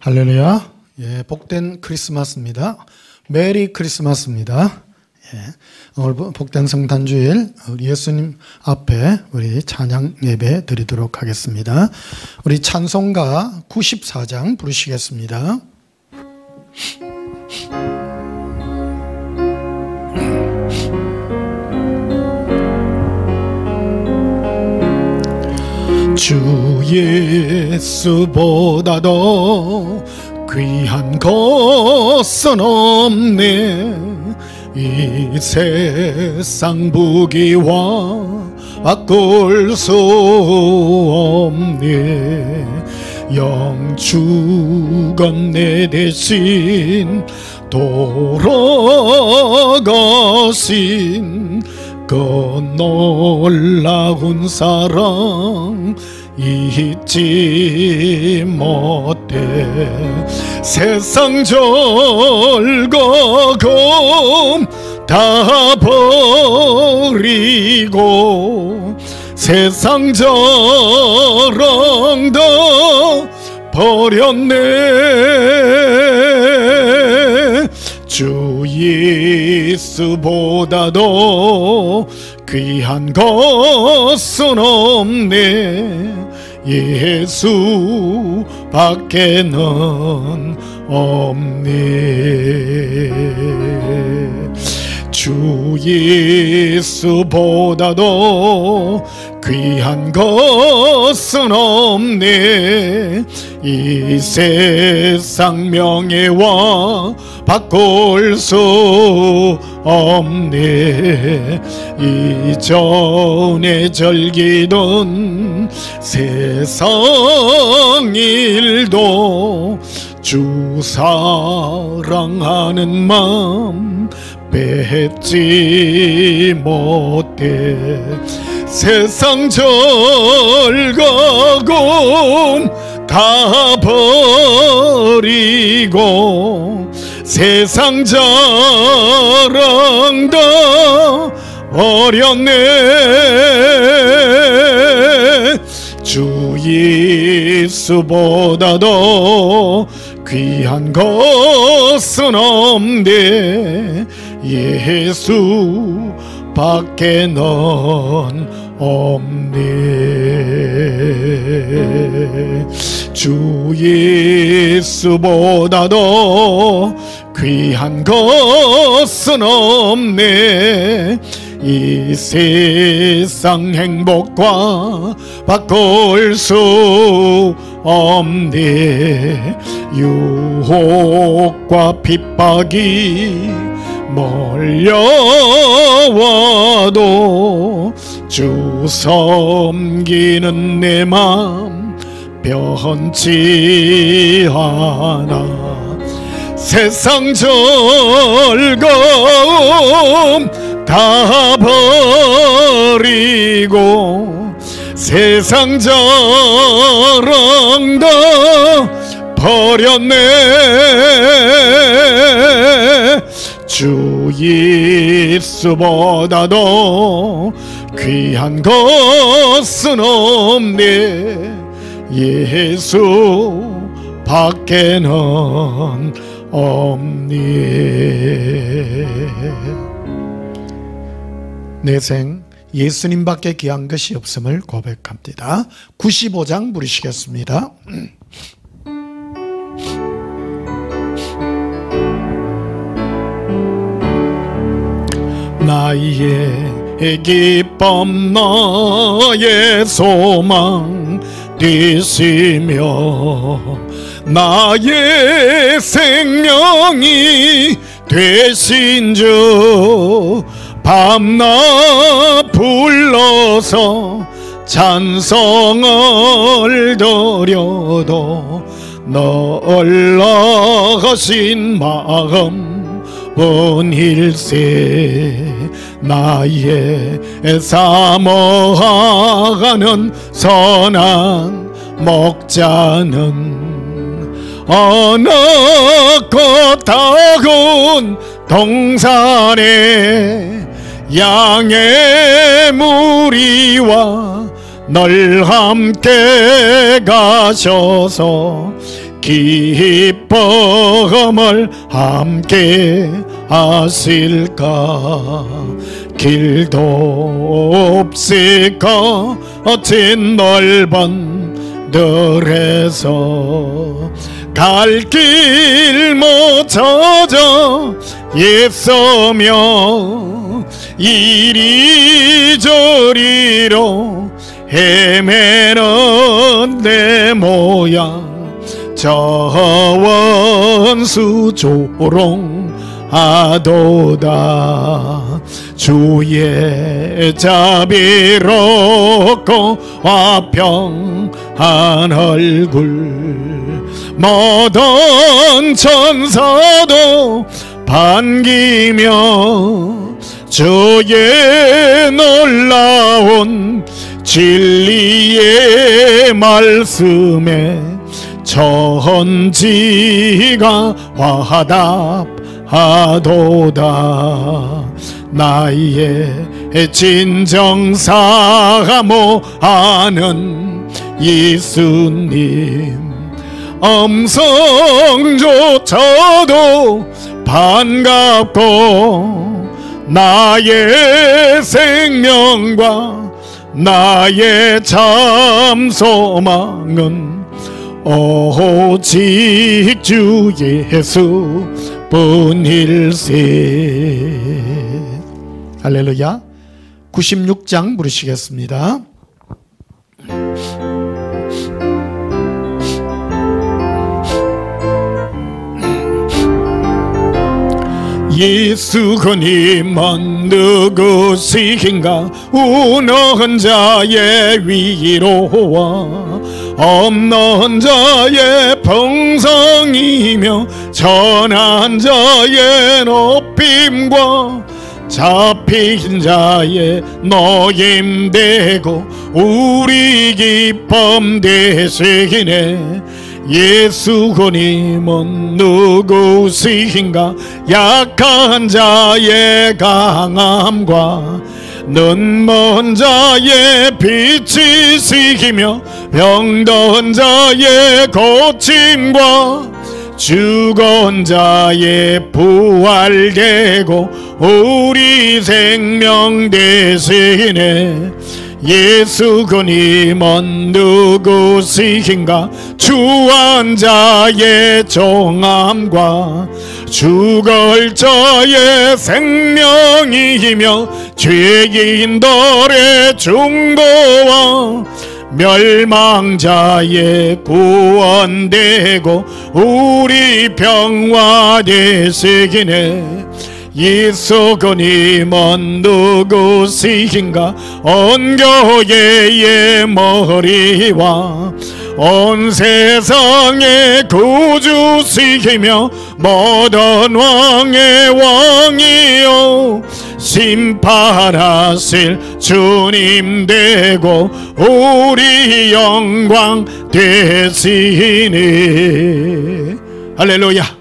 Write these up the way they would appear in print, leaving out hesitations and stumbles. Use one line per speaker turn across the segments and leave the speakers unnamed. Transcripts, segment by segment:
할렐루야. 예, 복된 크리스마스입니다. 메리 크리스마스입니다. 예, 오늘 복된 성탄주일 우리 예수님 앞에 우리 찬양 예배 드리도록 하겠습니다. 우리 찬송가 94장 부르시겠습니다. 주 예수보다도 귀한 것은 없네. 이 세상 부귀와 바꿀 수 없네. 영주건 내 대신 돌아가신 그 놀라운 사랑 잊지 못해. 세상 즐거움 다 버리고 세상 자랑 다 버렸네. 주 예수보다도 귀한 것은 없네. 예수밖에는 없네. 주 예수보다도 귀한 것은 없네. 이 세상 명예와 바꿀 수 없네. 이전에 즐기던 세상 일도 주 사랑하는 마음 뺏지 못해. 세상 즐거움 다 버리고 세상 자랑 다 버렸네. 주 예수보다도 귀한 것은 없네. 예수밖에는 없네. 주 예수보다도 귀한 것은 없네. 이 세상 행복과 바꿀 수 없네. 유혹과 핍박이 몰려와도 주 섬기는 내 맘 변치 않아. 세상 즐거움 다 버리고 세상 자랑 다 버렸네. 주 예수보다도 귀한 것은 없네. 예수밖에는 없네. 내 생 예수님밖에 귀한 것이 없음을 고백합니다. 95장 부르시겠습니다. 나의 기쁨 나의 소망 되시며 나의 생명이 되신 주 밤낮 불러서 찬송을 드려도 놀라신 마음 본일세. 나의 사모하는 선한 목자는 어느 꽃다운 동산에 양의 무리와 늘 함께 가셔서 기쁨을 함께 하실까. 길도 없이 거친 넓은 들에서 갈 길 못 찾아 애쓰며 이리저리로 헤매는 내 모양 저 원수 조롱하도다. 주의 자비롭고 화평한 얼굴 모든 천사도 반기며 주의 놀라운 진리의 말씀에 천지가 화답하도다. 나의 진정 사모하는 예수님 음성조차도 반갑고 나의 생명과 나의 참 소망은 오직 주 예수 뿐일세. 할렐루야. 96장 부르시겠습니다. 예수 그님은 누구시긴가. 우는 자의 위로와 없는 자의 풍성이며 천한 자의 높임과 잡힌 자의 노임되고 우리 기쁨 되시기네. 예수 그님은 누구시긴가. 약한 자의 강함과 눈먼 자의 빛이시기며 병든 자의 고침과 죽은 자의 부활되고 우리 생명 되시네. 예수 그님은 누구시긴가. 주한 자의 종함과 죽을 자의 생명이며 죄인들의 중보와 멸망자의 구원되고 우리 평화 되시기네. 예수 그님은 누구시긴가. 온 교회의 머리와 온 세상의 구주시기며 모든 왕의 왕이요 심판하실 주님 되고 우리 영광 되시니. 할렐루야.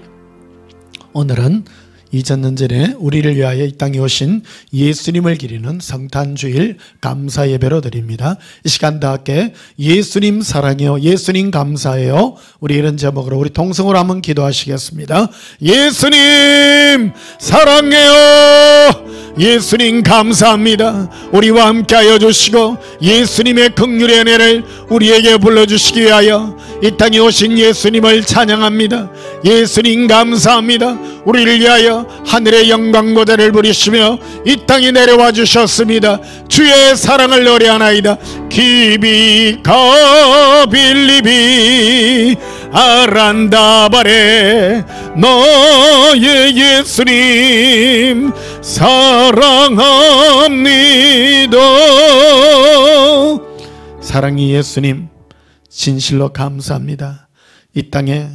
오늘은 2000년 전에 우리를 위하여 이 땅에 오신 예수님을 기리는 성탄주일 감사 예배로 드립니다. 이 시간 다 함께 예수님 사랑해요, 예수님 감사해요, 우리 이런 제목으로 우리 동성으로 한번 기도하시겠습니다. 예수님 사랑해요, 예수님 감사합니다. 우리와 함께하여 주시고 예수님의 긍휼의 은혜를 우리에게 불러주시기 위하여 이 땅에 오신 예수님을 찬양합니다. 예수님 감사합니다. 우리를 위하여 하늘의 영광보다를 부리시며 이 땅에 내려와 주셨습니다. 주의 사랑을 노래하나이다. 기비가 빌리비 아란다바레 너의 예수님 사랑합니다. 사랑이 예수님 진실로 감사합니다. 이 땅에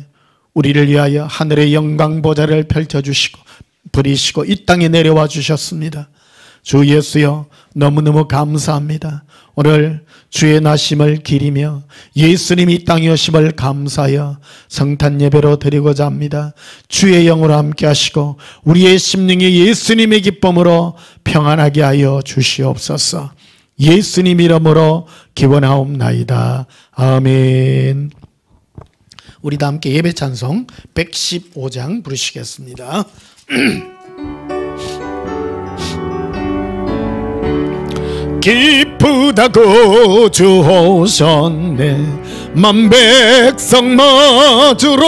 우리를 위하여 하늘의 영광 보좌를 펼쳐주시고 부리시고 이 땅에 내려와 주셨습니다. 주 예수여 너무너무 감사합니다. 오늘 주의 나심을 기리며 예수님이 이 땅에 오심을 감사하여 성탄 예배로 드리고자 합니다. 주의 영으로 함께 하시고 우리의 심령이 예수님의 기쁨으로 평안하게 하여 주시옵소서. 예수님 이름으로 기원하옵나이다. 아멘. 우리 다 함께 예배 찬송 115장 부르시겠습니다. 기쁘다고 주 오셨네. 만백성 맞으러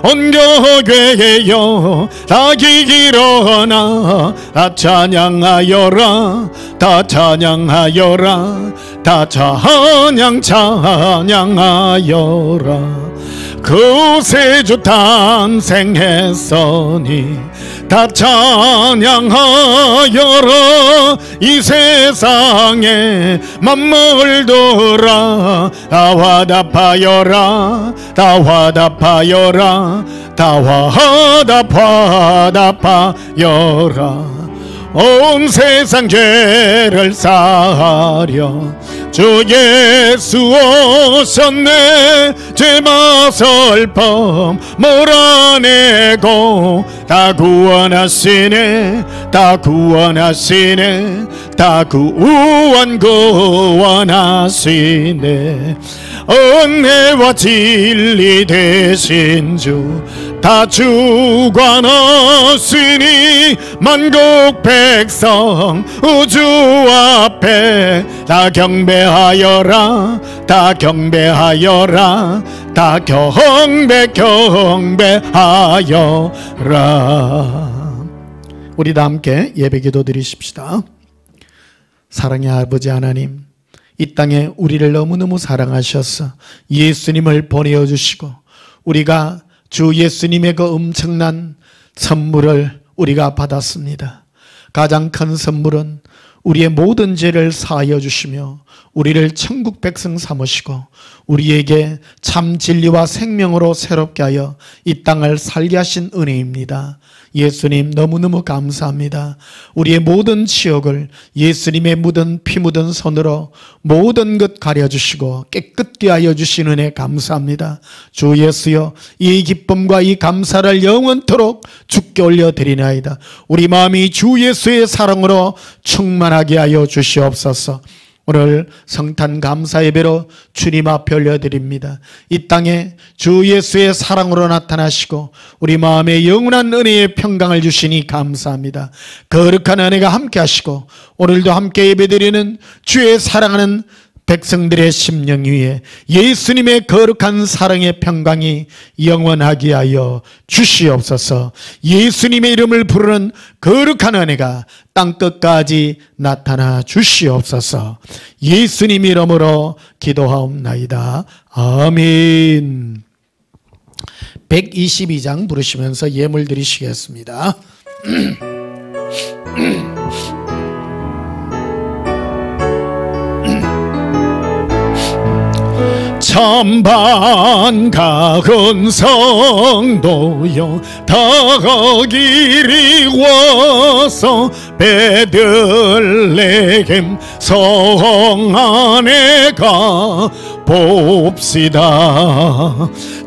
온 교회여 다 일어나 다 찬양하여라 다 찬양하여라 다 찬양하여라. 구세주 탄생했으니 다 찬양하여라. 이 세상에 맘물더라 다 화답하여라 다 화답하여라 다 화답하여라. 온 세상 죄를 사하려 주 예수 오셨네. 죄마설범 몰아내고 다 구원하시네 다 구원하시네 다 구원하시네. 은혜와 진리 되신 주 다 주관하시니 만국 백성 우주 앞에 다 경배하여라 다 경배하여라 다 경배하여라. 우리 다 함께 예배기도 드리십시다. 사랑의 아버지 하나님, 이 땅에 우리를 너무너무 사랑하셔서 예수님을 보내어주시고 우리가 주 예수님의 그 엄청난 선물을 우리가 받았습니다. 가장 큰 선물은 우리의 모든 죄를 사하여 주시며 우리를 천국 백성 삼으시고 우리에게 참 진리와 생명으로 새롭게 하여 이 땅을 살게 하신 은혜입니다. 예수님 너무너무 감사합니다. 우리의 모든 지역을 예수님의 묻은 피 묻은 손으로 모든 것 가려주시고 깨끗게 하여 주신 은혜 감사합니다. 주 예수여, 이 기쁨과 이 감사를 영원토록 주께 올려드리나이다. 우리 마음이 주 예수의 사랑으로 충만하게 하여 주시옵소서. 오늘 성탄 감사 예배로 주님 앞에 올려드립니다. 이 땅에 주 예수의 사랑으로 나타나시고 우리 마음에 영원한 은혜의 평강을 주시니 감사합니다. 거룩한 은혜가 함께 하시고 오늘도 함께 예배드리는 주의 사랑하는 백성들의 심령 위에 예수님의 거룩한 사랑의 평강이 영원하게 하여 주시옵소서. 예수님의 이름을 부르는 거룩한 은혜가 땅끝까지 나타나 주시옵소서. 예수님 이름으로 기도하옵나이다. 아멘. 122장 부르시면서 예물 드리시겠습니다. 참반가운 성도여 다 거기리 와서 베들레헴 성 안에 가 봅시다.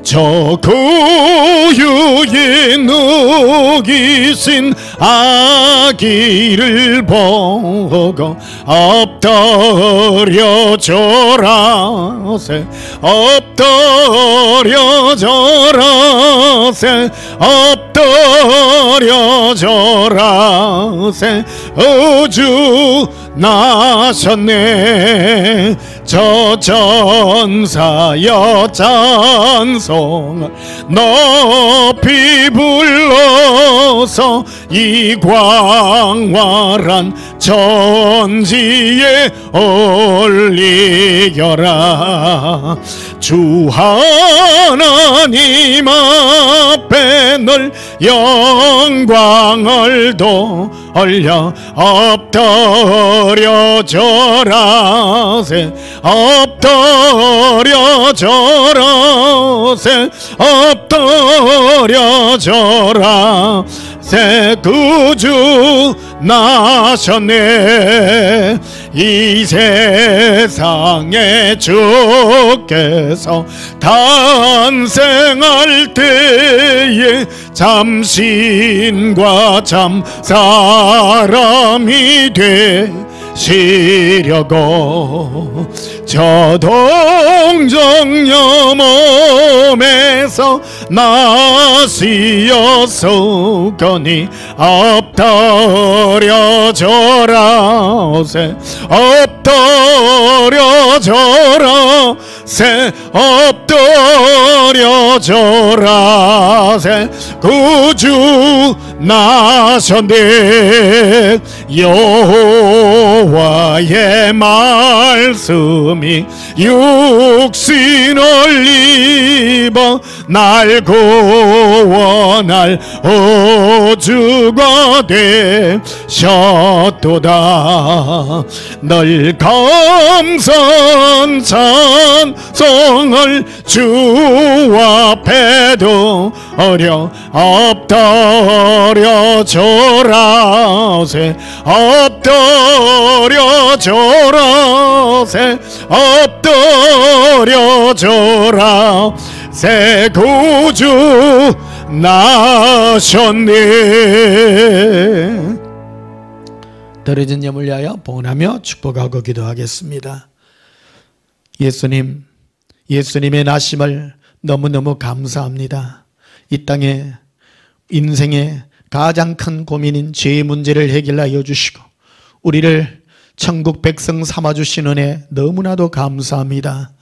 저 구유에 누기신 아기를 보고 엎드려져라세 엎드려져라세 엎드려져라세 우주 나셨네. 저 전사여 찬송을 높이 불러서 이 광활한 천지에 올리겨라. 주 하나님 앞에 늘 영광을 돌려 엎드려져라세 엎드려져라세 엎드려져라. 새 구주 나셨네. 이 세상에 주께서 탄생할 때에 참 신과 참 사람이 돼 쉬려고 저 동정녀 몸에서 나 쉬었으니 엎드려져라 세 엎드려져라 세 엎드려져라 세 구주 나셨네 여호와의 말씀이 육신을 입어 날 구원할 오주가 되셨도다 널 감선 찬송을 주 앞에도 어려 엎드려져라 세 엎드려져라 세 엎드려져라 새 구주 나셨네. 더러진 염을 위하여 봉헌하며 축복하고 기도하겠습니다. 예수님, 예수님의 나심을 너무너무 감사합니다. 이 땅에 인생의 가장 큰 고민인 죄의 문제를 해결하여 주시고 우리를 천국 백성 삼아주신 은혜 너무나도 감사합니다.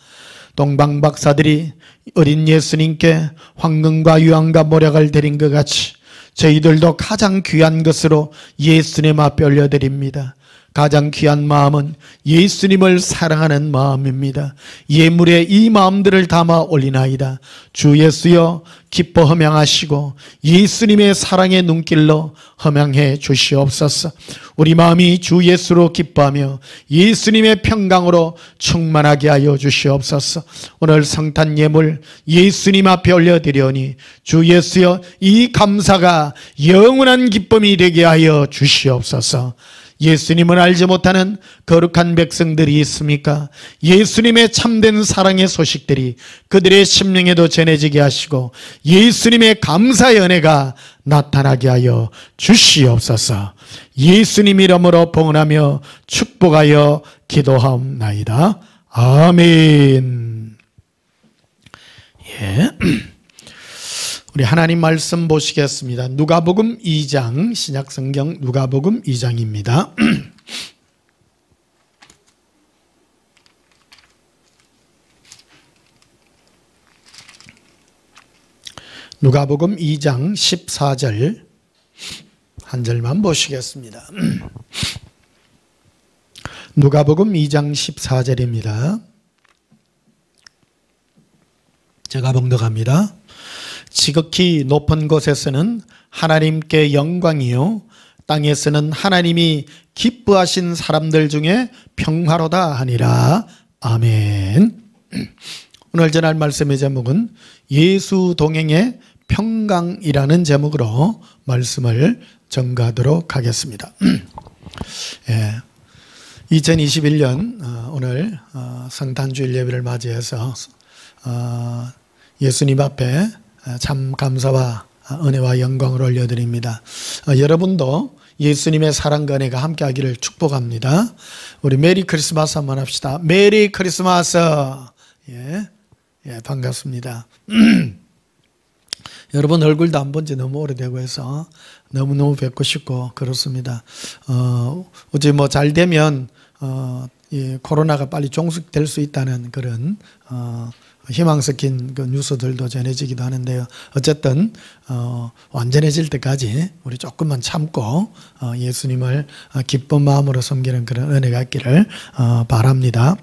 동방박사들이 어린 예수님께 황금과 유황과 모략을 드린 것 같이 저희들도 가장 귀한 것으로 예수님 앞에 올려드립니다. 가장 귀한 마음은 예수님을 사랑하는 마음입니다. 예물에 이 마음들을 담아 올리나이다. 주 예수여 기뻐 허명하시고 예수님의 사랑의 눈길로 허명해 주시옵소서. 우리 마음이 주 예수로 기뻐하며 예수님의 평강으로 충만하게 하여 주시옵소서. 오늘 성탄 예물 예수님 앞에 올려드리오니 주 예수여 이 감사가 영원한 기쁨이 되게 하여 주시옵소서. 예수님을 알지 못하는 거룩한 백성들이 있습니까? 예수님의 참된 사랑의 소식들이 그들의 심령에도 전해지게 하시고 예수님의 감사의 은혜가 나타나게 하여 주시옵소서. 예수님 이름으로 봉헌하며 축복하여 기도하옵나이다. 아멘. 예. 우리 하나님 말씀 보시겠습니다. 누가복음 2장, 신약성경 누가복음 2장입니다. 누가복음 2장 14절 한 절만 보시겠습니다. 누가복음 2장 14절입니다. 제가 봉독합니다. 지극히 높은 곳에서는 하나님께 영광이요 땅에서는 하나님이 기뻐하신 사람들 중에 평화로다 하니라. 아멘. 오늘 전할 말씀의 제목은 예수 동행의 평강이라는 제목으로 말씀을 전가하도록 하겠습니다. 예. 2021년 오늘 성탄주일 예배를 맞이해서 예수님 앞에 참 감사와 은혜와 영광을 올려드립니다. 여러분도 예수님의 사랑과 은혜가 함께하기를 축복합니다. 우리 메리 크리스마스 한번 합시다. 메리 크리스마스. 예, 반갑습니다. 여러분 얼굴도 안 본 지 너무 오래되고 해서 너무너무 뵙고 싶고 그렇습니다. 어제 뭐 잘 되면 코로나가 빨리 종식될 수 있다는 그런 희망 섞인 그 뉴스들도 전해지기도 하는데요. 어쨌든 완전해질 때까지 우리 조금만 참고 예수님을 기쁜 마음으로 섬기는 그런 은혜가 있기를 바랍니다.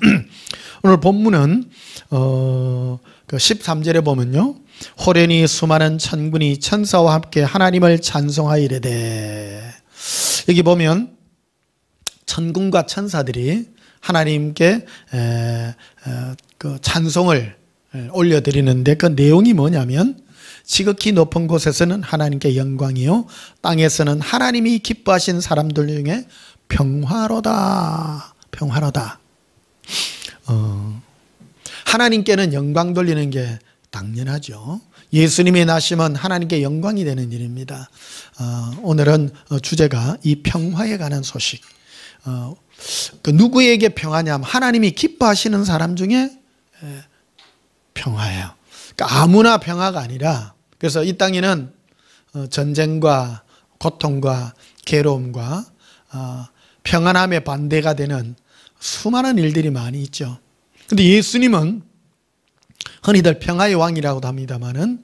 오늘 본문은 그 13절에 보면요. 호련히 수많은 천군이 천사와 함께 하나님을 찬송하여 이르되, 여기 보면 천군과 천사들이 하나님께 그 찬송을 올려드리는데 그 내용이 뭐냐면 지극히 높은 곳에서는 하나님께 영광이요 땅에서는 하나님이 기뻐하신 사람들 중에 평화로다. 평화로다. 하나님께는 영광 돌리는 게 당연하죠. 예수님의 나심은 하나님께 영광이 되는 일입니다. 오늘은 주제가 이 평화에 관한 소식. 그 누구에게 평화냐? 하나님이 기뻐하시는 사람 중에 평화예요. 그러니까 아무나 평화가 아니라, 그래서 이 땅에는 전쟁과 고통과 괴로움과 평안함에 반대가 되는 수많은 일들이 많이 있죠. 근데 예수님은 흔히들 평화의 왕이라고도 합니다만은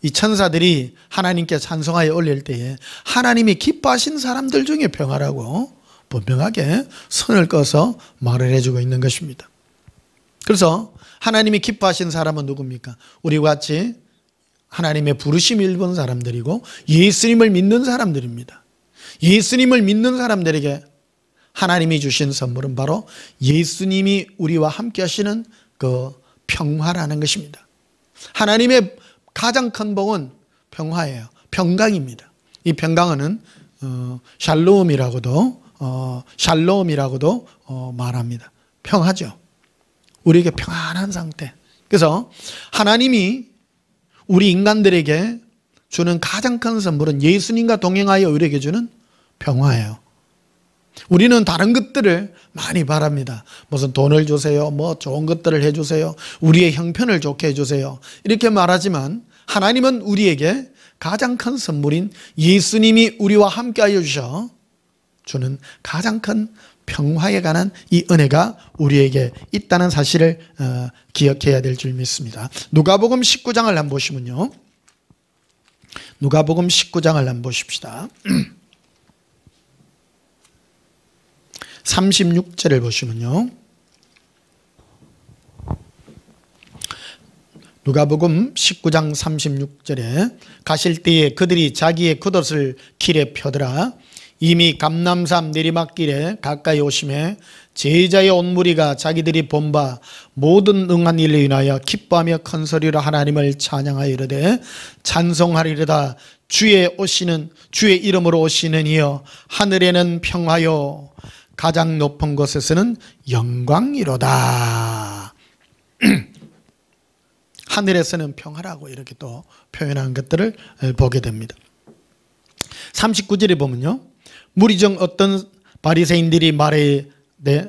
이 천사들이 하나님께 찬송하여 올릴 때에 하나님이 기뻐하신 사람들 중에 평화라고 분명하게 선을 꺼서 말을 해주고 있는 것입니다. 그래서 하나님이 기뻐하신 사람은 누굽니까? 우리와 같이 하나님의 부르심을 입은 사람들이고 예수님을 믿는 사람들입니다. 예수님을 믿는 사람들에게 하나님이 주신 선물은 바로 예수님이 우리와 함께 하시는 그 평화라는 것입니다. 하나님의 가장 큰 복은 평화예요. 평강입니다. 이 평강은 샬롬이라고도 말합니다. 평화죠. 우리에게 평안한 상태. 그래서 하나님이 우리 인간들에게 주는 가장 큰 선물은 예수님과 동행하여 우리에게 주는 평화예요. 우리는 다른 것들을 많이 바랍니다. 무슨 돈을 주세요, 뭐 좋은 것들을 해주세요, 우리의 형편을 좋게 해주세요, 이렇게 말하지만 하나님은 우리에게 가장 큰 선물인 예수님이 우리와 함께하여 주셔 주는 가장 큰 평화에 관한 이 은혜가 우리에게 있다는 사실을 기억해야 될 줄 믿습니다. 누가복음 19장을 한번 보시면요. 누가복음 19장을 한번 보십시다. 36절을 보시면요. 누가복음 19장 36절에 가실 때에 그들이 자기의 겉옷을 길에 펴더라. 이미 감람산 내리막길에 가까이 오심에 제자의 온 무리가 자기들이 본 바 모든 응한 일로 인하여 기뻐하며 큰 소리로 하나님을 찬양하여 이르되 찬송하리로다. 주의 이름으로 오시는 이여 하늘에는 평화요 가장 높은 곳에서는 영광이로다. 하늘에서는 평화라고 이렇게 또 표현한 것들을 보게 됩니다. 39절에 보면요. 무리 중 어떤 바리새인들이 말해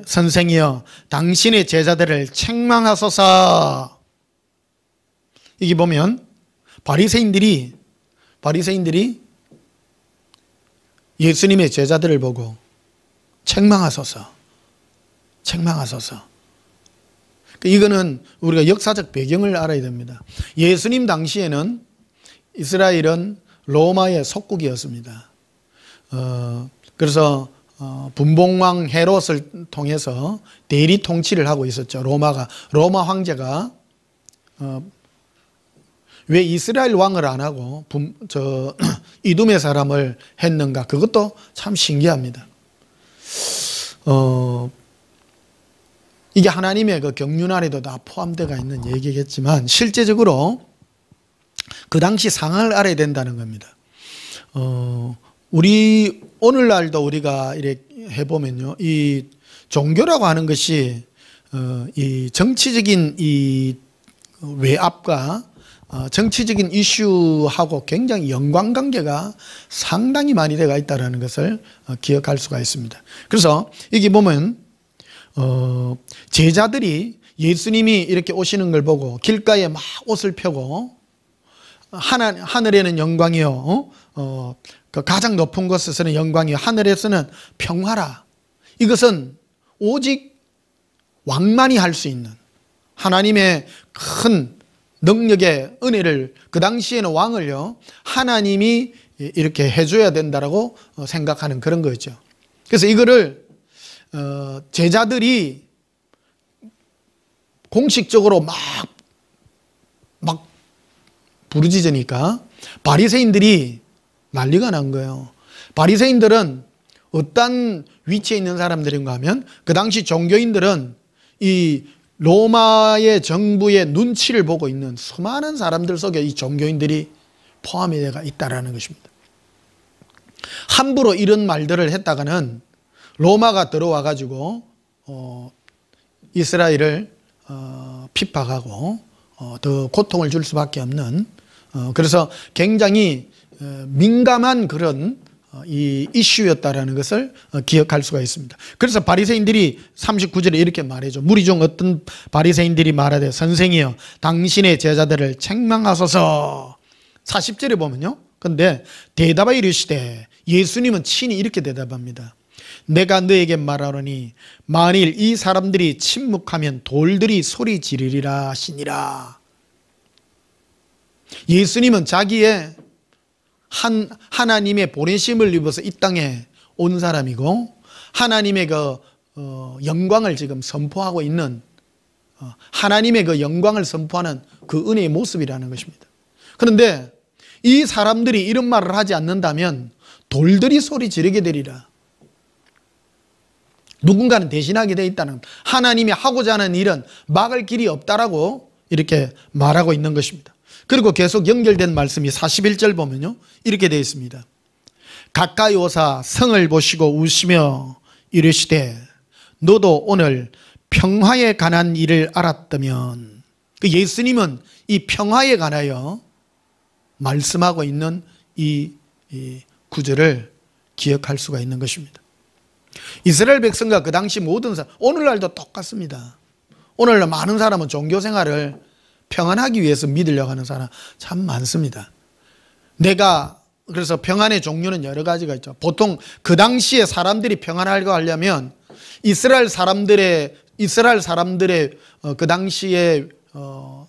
선생이여 당신의 제자들을 책망하소서. 이게 보면 바리새인들이 예수님의 제자들을 보고 책망하소서. 이거는 우리가 역사적 배경을 알아야 됩니다. 예수님 당시에는 이스라엘은 로마의 속국이었습니다. 그래서 분봉왕 헤롯을 통해서 대리 통치를 하고 있었죠. 로마 황제가 왜 이스라엘 왕을 안 하고 이두메 사람을 했는가? 그것도 참 신기합니다. 이게 하나님의 그 경륜 안에도 다 포함되어 있는 얘기겠지만 실제적으로 그 당시 상황을 알아야 된다는 겁니다. 우리 오늘날도 우리가 이렇게 해보면요, 이 종교라고 하는 것이 이 정치적인 이 외압과 정치적인 이슈하고 굉장히 연관관계가 상당히 많이 되어 있다는 것을 기억할 수가 있습니다. 그래서 여기 보면 제자들이 예수님이 이렇게 오시는 걸 보고 길가에 막 옷을 펴고 하늘에는 영광이요, 그 가장 높은 곳에서는 영광이요, 하늘에서는 평화라. 이것은 오직 왕만이 할 수 있는 하나님의 큰 능력의 은혜를, 그 당시에는 왕을요 하나님이 이렇게 해줘야 된다라고 생각하는 그런 거죠. 그래서 이거를 제자들이 공식적으로 막 부르짖으니까 바리새인들이 난리가 난 거예요. 바리새인들은 어떤 위치에 있는 사람들인가 하면 그 당시 종교인들은 이 로마의 정부의 눈치를 보고 있는 수많은 사람들 속에 이 종교인들이 포함이 되어 있다는 것입니다. 함부로 이런 말들을 했다가는 로마가 들어와 가지고 이스라엘을 핍박하고 더 고통을 줄 수밖에 없는, 그래서 굉장히 민감한 그런 이 이슈였다라는 것을 기억할 수가 있습니다. 그래서 바리새인들이 39절에 이렇게 말해줘. 무리 중 어떤 바리새인들이 말하되 선생이여 당신의 제자들을 책망하소서. 40절에 보면요. 근데 대답하여 이르시되 예수님은 친히 이렇게 대답합니다. 내가 너에게 말하노니 만일 이 사람들이 침묵하면 돌들이 소리 지르리라 하시니라. 예수님은 자기의 하나님의 보내심을 입어서 이 땅에 온 사람이고 하나님의 그 영광을 지금 선포하고 있는 하나님의 그 영광을 선포하는 그 은혜의 모습이라는 것입니다. 그런데 이 사람들이 이런 말을 하지 않는다면 돌들이 소리 지르게 되리라. 누군가는 대신하게 되어 있다는, 하나님이 하고자 하는 일은 막을 길이 없다라고 이렇게 말하고 있는 것입니다. 그리고 계속 연결된 말씀이 41절 보면요, 이렇게 되어 있습니다. 가까이 오사 성을 보시고 우시며 이르시되 너도 오늘 평화에 관한 일을 알았다면, 그 예수님은 이 평화에 관하여 말씀하고 있는 이 구절을 기억할 수가 있는 것입니다. 이스라엘 백성과 그 당시 모든 사람, 오늘날도 똑같습니다. 오늘날 많은 사람은 종교 생활을 평안하기 위해서 믿으려고 하는 사람 참 많습니다. 그래서 평안의 종류는 여러 가지가 있죠. 보통 그 당시에 사람들이 평안하려고 하려면 이스라엘 사람들의 그 당시의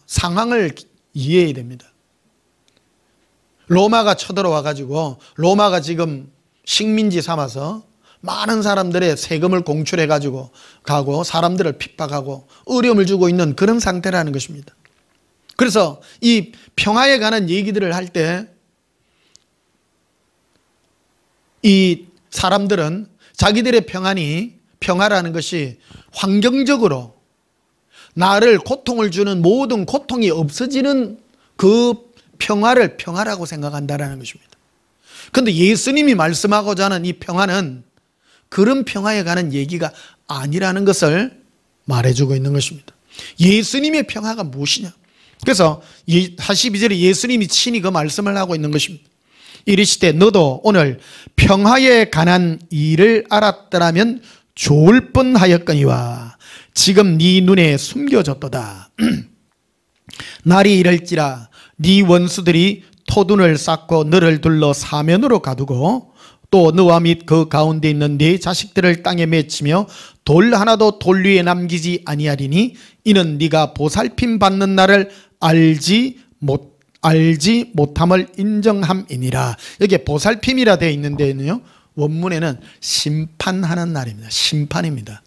상황을 이해해야 됩니다. 로마가 쳐들어와 가지고 로마가 지금 식민지 삼아서 많은 사람들의 세금을 공출해 가지고 가고 사람들을 핍박하고 어려움을 주고 있는 그런 상태라는 것입니다. 그래서 이 평화에 관한 얘기들을 할 때 이 사람들은 자기들의 평화라는 것이 환경적으로 나를 고통을 주는 모든 고통이 없어지는 그 평화를 평화라고 생각한다는 것입니다. 그런데 예수님이 말씀하고자 하는 이 평화는 그런 평화에 관한 얘기가 아니라는 것을 말해주고 있는 것입니다. 예수님의 평화가 무엇이냐? 그래서 42절에 예수님이 친히 그 말씀을 하고 있는 것입니다. 이르시되 너도 오늘 평화에 관한 일을 알았더라면 좋을 뻔하였거니와 지금 네 눈에 숨겨졌도다. 날이 이럴지라 네 원수들이 토둔을 쌓고 너를 둘러 사면으로 가두고 또 너와 및 그 가운데 있는 네 자식들을 땅에 맺히며 돌 하나도 돌 위에 남기지 아니하리니 이는 네가 보살핌 받는 날을 알지 못함을 인정함이니라. 여기에 보살핌이라 되어 있는데요, 원문에는 심판하는 날입니다. 심판입니다.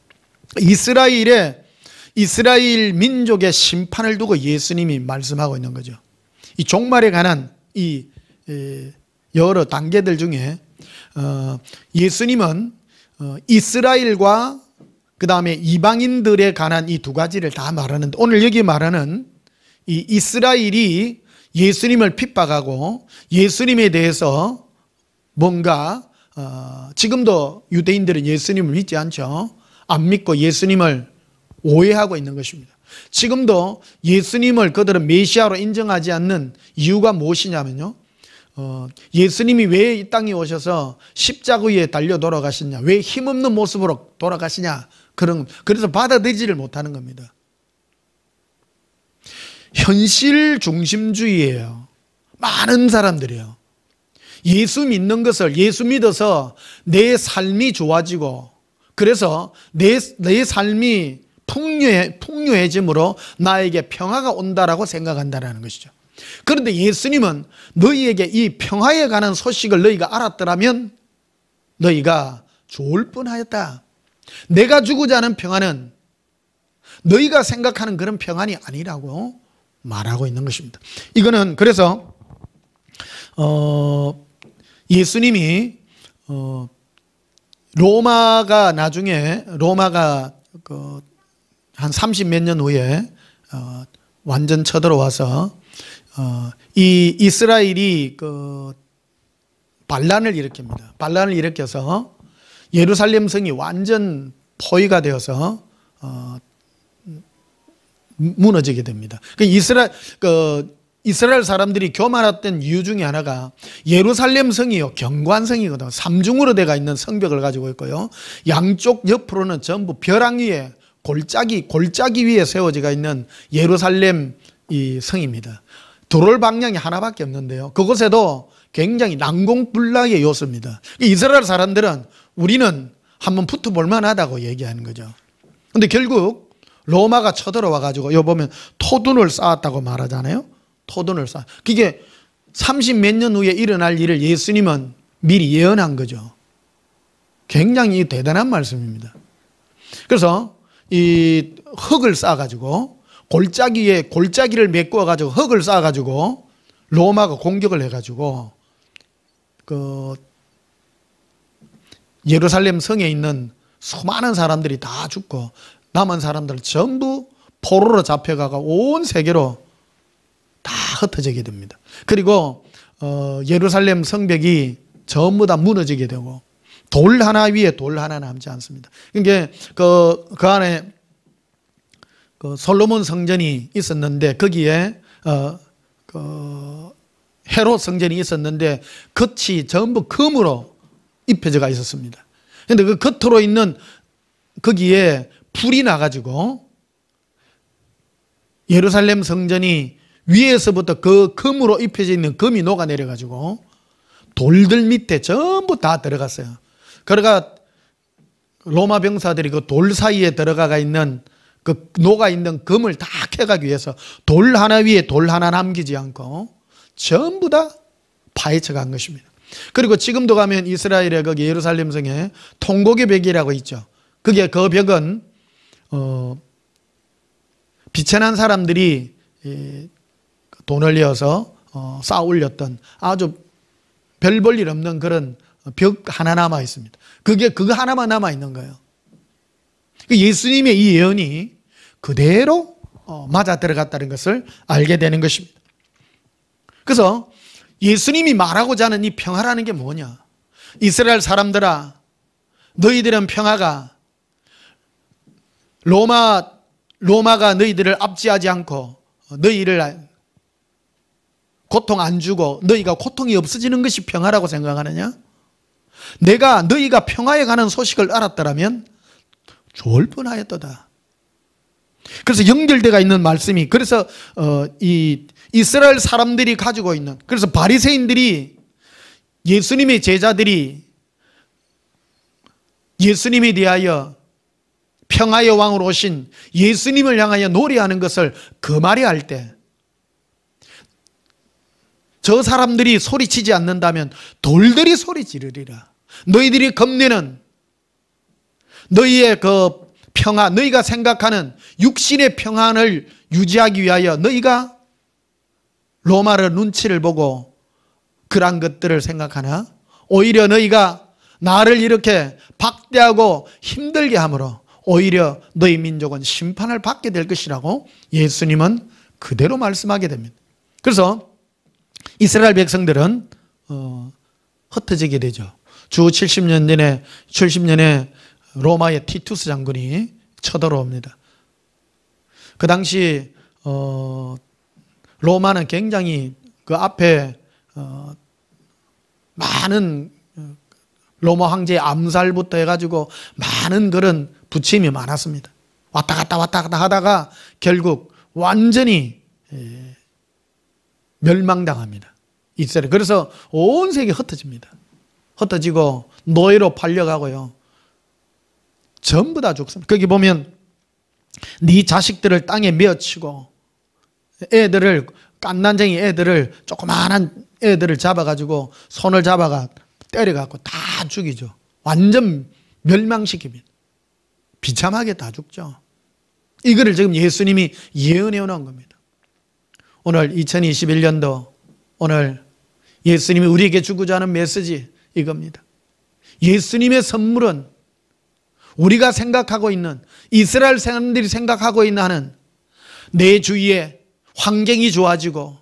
이스라엘 민족의 심판을 두고 예수님이 말씀하고 있는 거죠. 이 종말에 관한 이 여러 단계들 중에 예수님은 이스라엘과 그 다음에 이방인들에 관한 이 두 가지를 다 말하는데, 오늘 여기 말하는 이 이스라엘이 예수님을 핍박하고 예수님에 대해서 뭔가 지금도 유대인들은 예수님을 믿지 않죠. 안 믿고 예수님을 오해하고 있는 것입니다. 지금도 예수님을 그들은 메시아로 인정하지 않는 이유가 무엇이냐면요, 예수님이 왜 이 땅에 오셔서 십자가 위에 달려 돌아가시냐, 왜 힘없는 모습으로 돌아가시냐, 그래서 받아들이지를 못하는 겁니다. 현실 중심주의예요. 많은 사람들이요. 예수 믿는 것을, 예수 믿어서 내 삶이 좋아지고 그래서 내 삶이 풍요해짐으로 나에게 평화가 온다라고 생각한다는 것이죠. 그런데 예수님은 너희에게 이 평화에 관한 소식을 너희가 알았더라면 너희가 좋을 뻔하였다. 내가 주고자 하는 평화는 너희가 생각하는 그런 평안이 아니라고 말하고 있는 것입니다. 이거는 그래서 예수님이 로마가 한 30몇 년 후에 완전 쳐들어와서 이 이스라엘이 반란을 일으킵니다. 반란을 일으켜서 예루살렘 성이 완전 포위가 되어서 이스라엘 사람들이 교만했던 이유 중에 하나가 예루살렘 성이요, 견고한 성이거든. 삼중으로 되어 있는 성벽을 가지고 있고요, 양쪽 옆으로는 전부 벼랑 위에 골짜기 위에 세워져 있는 예루살렘 이 성입니다. 들어올 방향이 하나밖에 없는데요, 그곳에도 굉장히 난공불락의 요소입니다. 이스라엘 사람들은 우리는 한번 붙어볼 만하다고 얘기하는 거죠. 근데 결국 로마가 쳐들어와 가지고 여기 보면 토둔을 쌓았다고 말하잖아요. 토둔을 쌓아. 그게 30몇 년 후에 일어날 일을 예수님은 미리 예언한 거죠. 굉장히 대단한 말씀입니다. 그래서 이 흙을 쌓아가지고 골짜기를 메꿔가지고 흙을 쌓아가지고 로마가 공격을 해가지고 그 예루살렘 성에 있는 수많은 사람들이 다 죽고 남은 사람들 전부 포로로 잡혀가가 온 세계로 다 흩어지게 됩니다. 그리고 예루살렘 성벽이 전부 다 무너지게 되고 돌 하나 위에 돌 하나 남지 않습니다. 그러니까 그 안에 그 솔로몬 성전이 있었는데 거기에 헤롯 성전이 있었는데 겉이 전부 금으로 입혀져가 있었습니다. 그런데 그 겉으로 있는 거기에 불이 나가지고 예루살렘 성전이 위에서부터 그 금으로 입혀져 있는 금이 녹아내려가지고 돌들 밑에 전부 다 들어갔어요. 그러가 로마 병사들이 그 돌 사이에 들어가 있는 그 녹아있는 금을 다 캐가기 위해서 돌 하나 위에 돌 하나 남기지 않고 전부 다 파헤쳐 간 것입니다. 그리고 지금도 가면 이스라엘의 거기 예루살렘 성에 통곡의 벽이라고 있죠. 그게 그 벽은 비천한 사람들이 돈을 내어서 쌓아 올렸던 아주 별 볼 일 없는 그런 벽 하나 남아 있습니다. 그거 하나만 남아 있는 거예요. 예수님의 이 예언이 그대로 맞아 들어갔다는 것을 알게 되는 것입니다. 그래서 예수님이 말하고자 하는 이 평화라는 게 뭐냐? 이스라엘 사람들아, 너희들은 평화가 로마가 너희들을 압제하지 않고 너희를 고통 안 주고 너희가 고통이 없어지는 것이 평화라고 생각하느냐? 내가 너희가 평화에 관한 소식을 알았더라면 좋을 뻔하였도다. 그래서 연결되어 있는 말씀이, 그래서 이 이스라엘 사람들이 가지고 있는, 그래서 바리새인들이, 예수님의 제자들이 예수님에 대하여 평화의 왕으로 오신 예수님을 향하여 노래하는 것을 거말해할 때 저 사람들이 소리치지 않는다면 돌들이 소리 지르리라. 너희들이 겁내는 너희의 그 평화, 너희가 생각하는 육신의 평안을 유지하기 위하여 너희가 로마의 눈치를 보고 그러한 것들을 생각하나? 오히려 너희가 나를 이렇게 박대하고 힘들게 함으로 오히려 너희 민족은 심판을 받게 될 것이라고 예수님은 그대로 말씀하게 됩니다. 그래서 이스라엘 백성들은 흩어지게 되죠. 주 70년에 로마의 티투스 장군이 쳐들어옵니다. 그 당시 로마는 굉장히 그 앞에 많은 로마 황제의 암살부터 해가지고 많은 그런 부침이 많았습니다. 왔다 갔다 하다가 결국 완전히 멸망당합니다. 이스라엘. 그래서 온 세계 흩어집니다. 흩어지고 노예로 팔려가고요. 전부 다 죽습니다. 거기 보면 네 자식들을 땅에 메어치고 애들을, 깐난쟁이 애들을, 조그마한 애들을 잡아가지고 손을 잡아가 때려갖고 다 죽이죠. 완전 멸망시킵니다. 비참하게 다 죽죠. 이거를 지금 예수님이 예언해 놓은 겁니다. 오늘 2021년도 오늘 예수님이 우리에게 주고자 하는 메시지 이겁니다. 예수님의 선물은 우리가 생각하고 있는, 이스라엘 사람들이 생각하고 있는 하는 내 주위에 환경이 좋아지고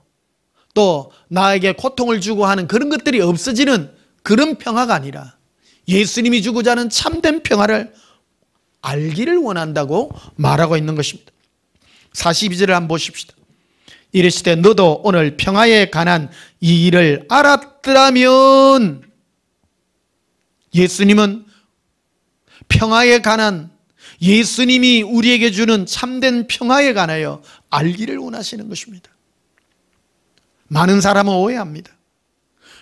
또 나에게 고통을 주고 하는 그런 것들이 없어지는 그런 평화가 아니라 예수님이 주고자 하는 참된 평화를 알기를 원한다고 말하고 있는 것입니다. 42절을 한번 보십시다. 이르시되 너도 오늘 평화에 관한 이 일을 알았더라면, 예수님은 평화에 관한, 예수님이 우리에게 주는 참된 평화에 관하여 알기를 원하시는 것입니다. 많은 사람은 오해합니다.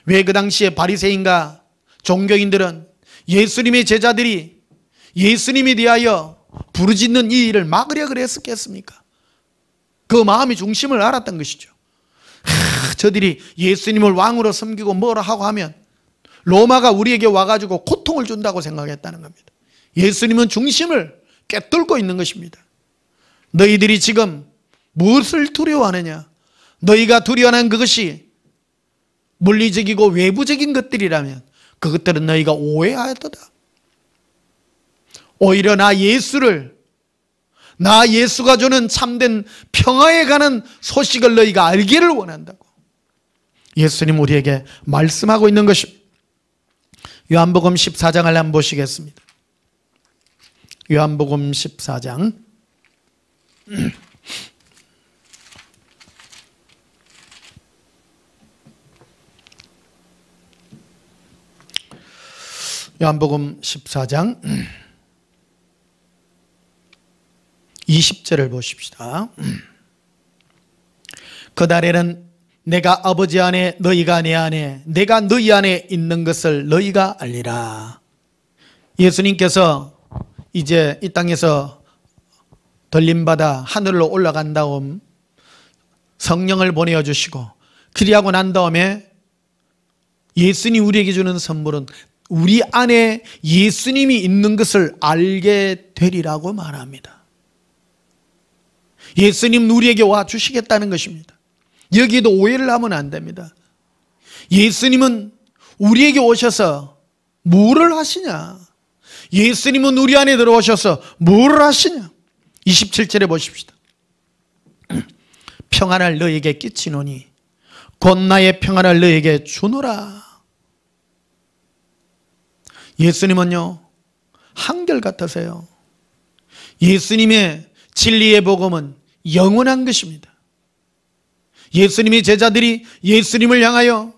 왜 그 당시에 바리새인과 종교인들은 예수님의 제자들이 예수님에 대하여 부르짖는 이 일을 막으려 그랬겠습니까? 그 마음의 중심을 알았던 것이죠. 저들이 예수님을 왕으로 섬기고 뭐라 하고 하면 로마가 우리에게 와가지고 고통을 준다고 생각했다는 겁니다. 예수님은 중심을 꿰뚫고 있는 것입니다. 너희들이 지금 무엇을 두려워하느냐? 너희가 두려워하는 그것이 물리적이고 외부적인 것들이라면 그것들은 너희가 오해하였도다. 오히려 나 예수가 주는 참된 평화에 관한 소식을 너희가 알기를 원한다고 예수님 우리에게 말씀하고 있는 것입니다. 요한복음 14장을 한번 보시겠습니다. 요한복음 14장 요한복음 14장 20절을 보십시다. 그날에는 내가 아버지 안에 너희가 내 안에 내가 너희 안에 있는 것을 너희가 알리라. 예수님께서 이제 이 땅에서 돌림받아 하늘로 올라간 다음 성령을 보내주시고 그리하고 난 다음에 예수님이 우리에게 주는 선물은 우리 안에 예수님이 있는 것을 알게 되리라고 말합니다. 예수님 우리에게 와 주시겠다는 것입니다. 여기에도 오해를 하면 안 됩니다. 예수님은 우리에게 오셔서 뭐를 하시냐? 예수님은 우리 안에 들어오셔서 뭐를 하시냐? 27절에 보십시다. 평안을 너에게 끼치노니 곧 나의 평안을 너에게 주노라. 예수님은요 한결같으세요. 예수님의 진리의 복음은 영원한 것입니다. 예수님의 제자들이 예수님을 향하여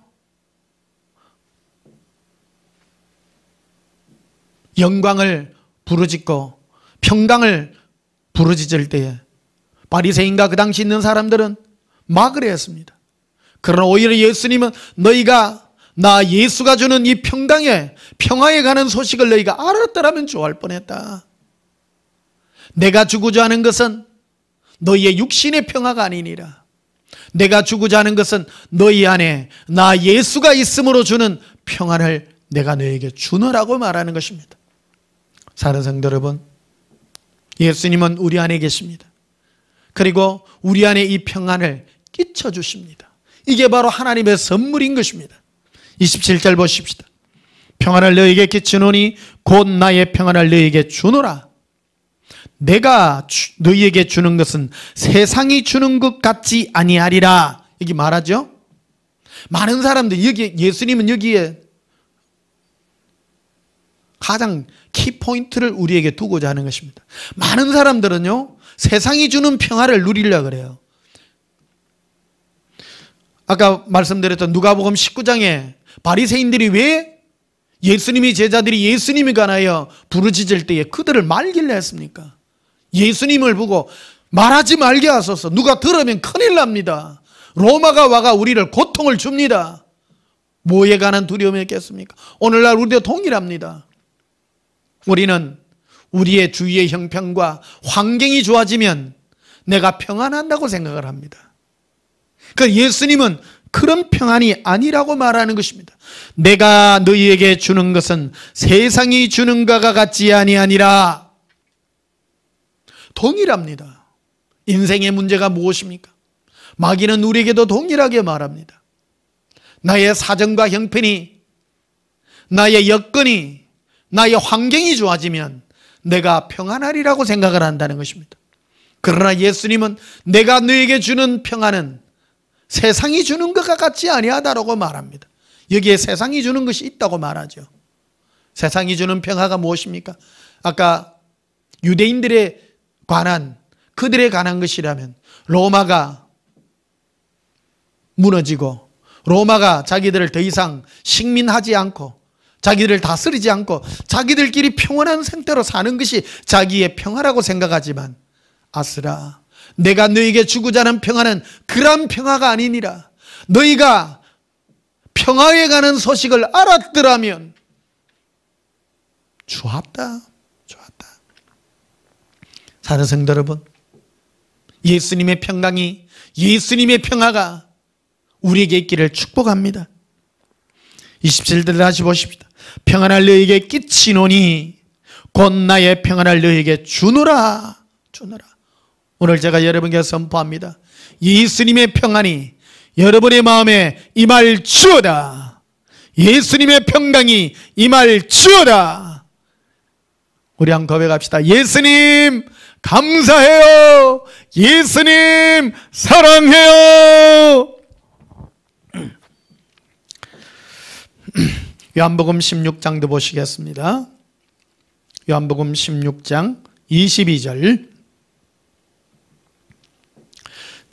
영광을 부르짖고 평강을 부르짖을 때에 바리새인과 그 당시 있는 사람들은 막으려 했습니다. 그러나 오히려 예수님은 너희가 나 예수가 주는 이 평화에 관한 소식을 너희가 알았더라면 좋아할 뻔했다. 내가 주고자 하는 것은 너희의 육신의 평화가 아니니라. 내가 주고자 하는 것은 너희 안에 나 예수가 있음으로 주는 평안을 내가 너에게 주노라고 말하는 것입니다. 사랑하는 성도 여러분, 예수님은 우리 안에 계십니다. 그리고 우리 안에 이 평안을 끼쳐 주십니다. 이게 바로 하나님의 선물인 것입니다. 27절 보십시다. 평안을 너에게 끼치노니 곧 나의 평안을 너에게 주노라. 내가 너희에게 주는 것은 세상이 주는 것 같지 아니하리라. 여기 말하죠. 많은 사람들 예수님은 여기에 가장 키포인트를 우리에게 두고자 하는 것입니다. 많은 사람들은요 세상이 주는 평화를 누리려고 그래요. 아까 말씀드렸던 누가복음 19장에 바리새인들이 왜 예수님의 제자들이 예수님에 관하여 부르짖을 때에 그들을 말길래 했습니까? 예수님을 보고 말하지 말게 하소서. 누가 들으면 큰일 납니다. 로마가 와가 우리를 고통을 줍니다. 뭐에 관한 두려움이었겠습니까? 오늘날 우리도 동일합니다. 우리는 우리의 주위의 형편과 환경이 좋아지면 내가 평안한다고 생각을 합니다. 그러니까 예수님은 그런 평안이 아니라고 말하는 것입니다. 내가 너희에게 주는 것은 세상이 주는 것과 같지 아니하니라. 동일합니다. 인생의 문제가 무엇입니까? 마귀는 우리에게도 동일하게 말합니다. 나의 사정과 형편이, 나의 여건이, 나의 환경이 좋아지면 내가 평안하리라고 생각을 한다는 것입니다. 그러나 예수님은 내가 너에게 주는 평안은 세상이 주는 것과 같지 아니하다라고 말합니다. 여기에 세상이 주는 것이 있다고 말하죠. 세상이 주는 평화가 무엇입니까? 아까 유대인들에 관한, 그들에 관한 것이라면 로마가 무너지고 로마가 자기들을 더 이상 식민하지 않고 자기들을 다스리지 않고 자기들끼리 평온한 생태로 사는 것이 자기의 평화라고 생각하지만 아스라, 내가 너에게 주고자 하는 평화는 그런 평화가 아니니라. 너희가 평화에 가는 소식을 알았더라면 좋았다. 사랑하는 성도 여러분, 예수님의 평강이, 예수님의 평화가 우리에게 있기를 축복합니다. 27절 다시 보십시다. 평안을 너에게 끼치노니 곧 나의 평안을 너에게 주노라. 오늘 제가 여러분께 선포합니다. 예수님의 평안이 여러분의 마음에 임할 주어다. 예수님의 평강이 임할 주어다. 우리 한번 고백합시다. 예수님 감사해요. 예수님 사랑해요. 요한복음 16장도 보시겠습니다. 요한복음 16장 22절.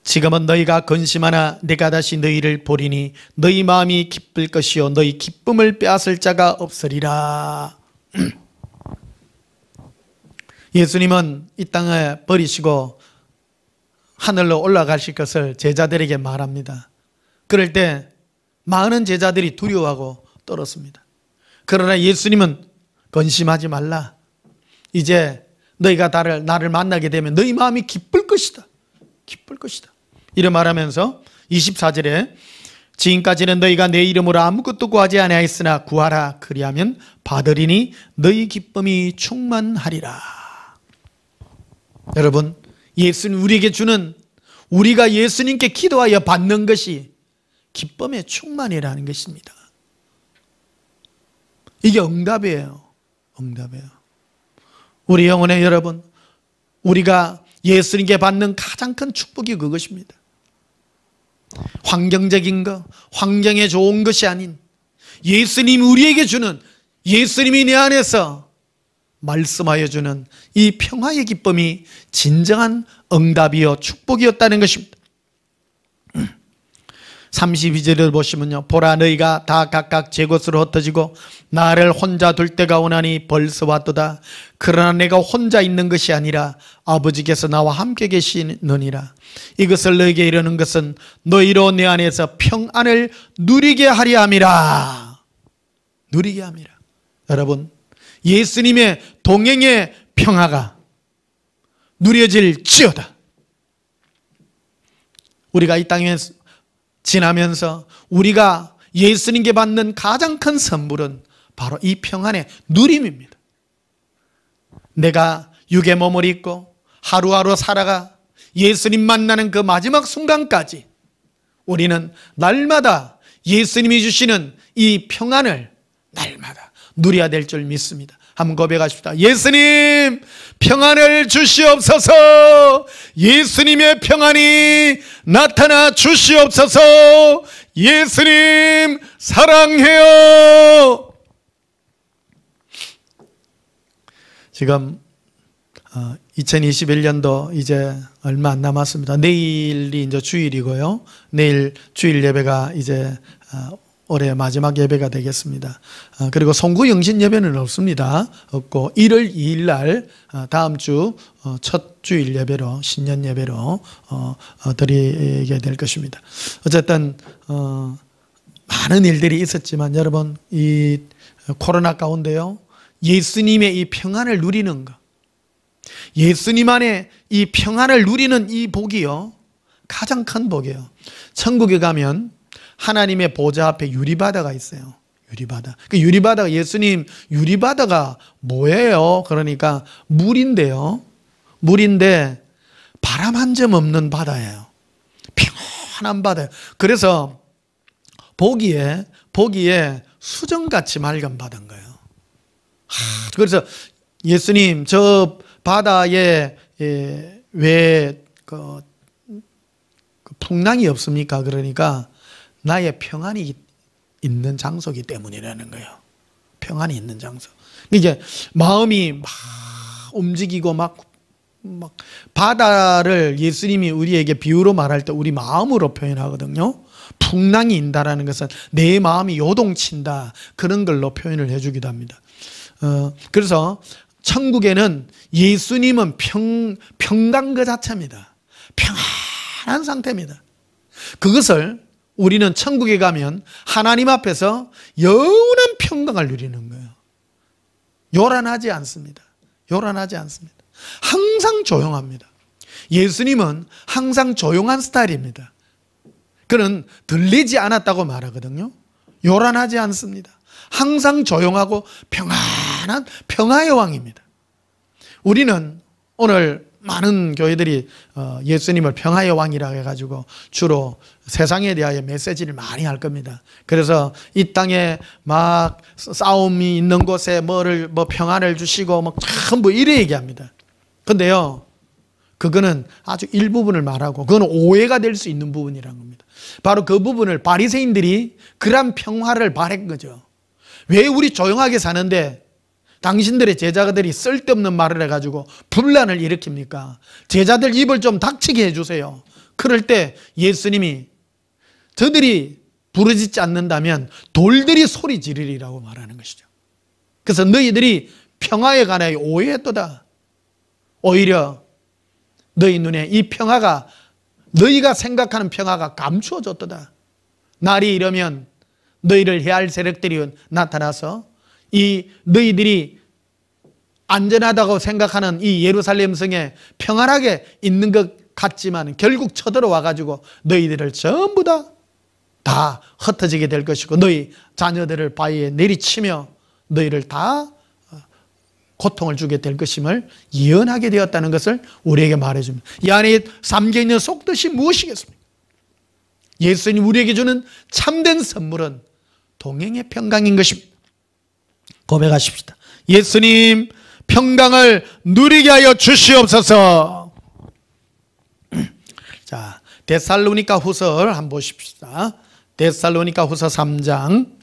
지금은 너희가 근심하나 내가 다시 너희를 보리니 너희 마음이 기쁠 것이요 너희 기쁨을 빼앗을 자가 없으리라. 예수님은 이 땅에 버리시고 하늘로 올라가실 것을 제자들에게 말합니다. 그럴 때 많은 제자들이 두려워하고 떨었습니다. 그러나 예수님은 근심하지 말라. 이제 너희가 나를 만나게 되면 너희 마음이 기쁠 것이다. 이래 말하면서 24절에 지금까지는 너희가 내 이름으로 아무것도 구하지 아니하였으나 구하라. 그리하면 받으리니 너희 기쁨이 충만하리라. 여러분, 예수님 우리에게 주는, 우리가 예수님께 기도하여 받는 것이 기쁨의 충만이라는 것입니다. 이게 응답이에요. 우리 영혼의 여러분, 우리가 예수님께 받는 가장 큰 축복이 그것입니다. 환경적인 것, 환경에 좋은 것이 아닌 예수님이 우리에게 주는, 예수님이 내 안에서 말씀하여 주는 이 평화의 기쁨이 진정한 응답이요 축복이었다는 것입니다. 32절을 보시면요, 보라 너희가 다 각각 제 곳으로 흩어지고 나를 혼자 둘 때가 오나니 벌써 왔도다. 그러나 내가 혼자 있는 것이 아니라 아버지께서 나와 함께 계시느니라. 이것을 너희에게 이르는 것은 너희로 내 안에서 평안을 누리게 하려 함이라. 여러분, 예수님의 동행의 평화가 누려질지어다. 우리가 이 땅에 지나면서 우리가 예수님께 받는 가장 큰 선물은 바로 이 평안의 누림입니다. 내가 육의 몸을 입고 하루하루 살아가 예수님 만나는 그 마지막 순간까지 우리는 날마다 예수님이 주시는 이 평안을 날마다 누려야 될 줄 믿습니다. 한번 고백하십시다. 예수님 평안을 주시옵소서. 예수님의 평안이 나타나 주시옵소서. 예수님 사랑해요. 지금 2021년도 이제 얼마 안 남았습니다. 내일이 이제 주일이고요. 내일 주일 예배가 이제 올해 마지막 예배가 되겠습니다. 그리고 송구영신 예배는 없습니다. 없고 1월 2일 날 다음 주 첫 주일 예배로, 신년 예배로 드리게 될 것입니다. 어쨌든 많은 일들이 있었지만 여러분, 이 코로나 가운데요, 예수님의 이 평안을 누리는 것, 예수님 안에 이 평안을 누리는 이 복이요, 가장 큰 복이에요. 천국에 가면 하나님의 보좌 앞에 유리바다가 있어요. 유리바다. 그 유리바다가, 예수님 유리바다가 뭐예요? 그러니까 물인데요. 물인데 바람 한 점 없는 바다예요. 평안한 바다예요. 그래서 보기에 수정같이 맑은 바다인 거예요. 그래서 예수님 저 바다에 왜 그 풍랑이 없습니까? 그러니까 나의 평안이 있는 장소이기 때문이라는 거예요. 평안이 있는 장소. 이제 마음이 막 움직이고 막 바다를 예수님이 우리에게 비유로 말할 때 우리 마음으로 표현하거든요. 풍랑이 인다라는 것은 내 마음이 요동친다, 그런 걸로 표현을 해주기도 합니다. 그래서 천국에는 예수님은 평강 그 자체입니다. 평안한 상태입니다. 그것을 우리는 천국에 가면 하나님 앞에서 영원한 평강을 누리는 거예요. 요란하지 않습니다. 요란하지 않습니다. 항상 조용합니다. 예수님은 항상 조용한 스타일입니다. 그는 들리지 않았다고 말하거든요. 요란하지 않습니다. 항상 조용하고 평안한 평화의 왕입니다. 우리는 오늘 많은 교회들이 예수님을 평화의 왕이라고 해가지고 주로 세상에 대하여 메시지를 많이 할 겁니다. 그래서 이 땅에 막 싸움이 있는 곳에 뭐 평안을 주시고 막 전부 이래 얘기합니다. 근데요, 그거는 아주 일부분을 말하고 그거는 오해가 될 수 있는 부분이라는 겁니다. 바로 그 부분을 바리새인들이 그런 평화를 바란 거죠. 왜 우리 조용하게 사는데 당신들의 제자들이 쓸데없는 말을 해가지고 분란을 일으킵니까? 제자들 입을 좀 닥치게 해주세요. 그럴 때 예수님이 저들이 부르짖지 않는다면 돌들이 소리 지르리라고 말하는 것이죠. 그래서 너희들이 평화에 관하여 오해했도다. 오히려 너희 눈에 이 평화가, 너희가 생각하는 평화가 감추어졌도다. 날이 이러면 너희를 해할 세력들이 나타나서 이 너희들이 안전하다고 생각하는 이 예루살렘 성에 평안하게 있는 것 같지만 결국 쳐들어와 가지고 너희들을 전부 다 흩어지게 될 것이고 너희 자녀들을 바위에 내리치며 너희를 다 고통을 주게 될 것임을 예언하게 되었다는 것을 우리에게 말해줍니다. 이 안에 담겨있는 속뜻이 무엇이겠습니까? 예수님 우리에게 주는 참된 선물은 동행의 평강인 것입니다. 고백하십시다. 예수님 평강을 누리게 하여 주시옵소서. 자, 데살로니가 후서를 한번 보십시다. 데살로니가 후서 3장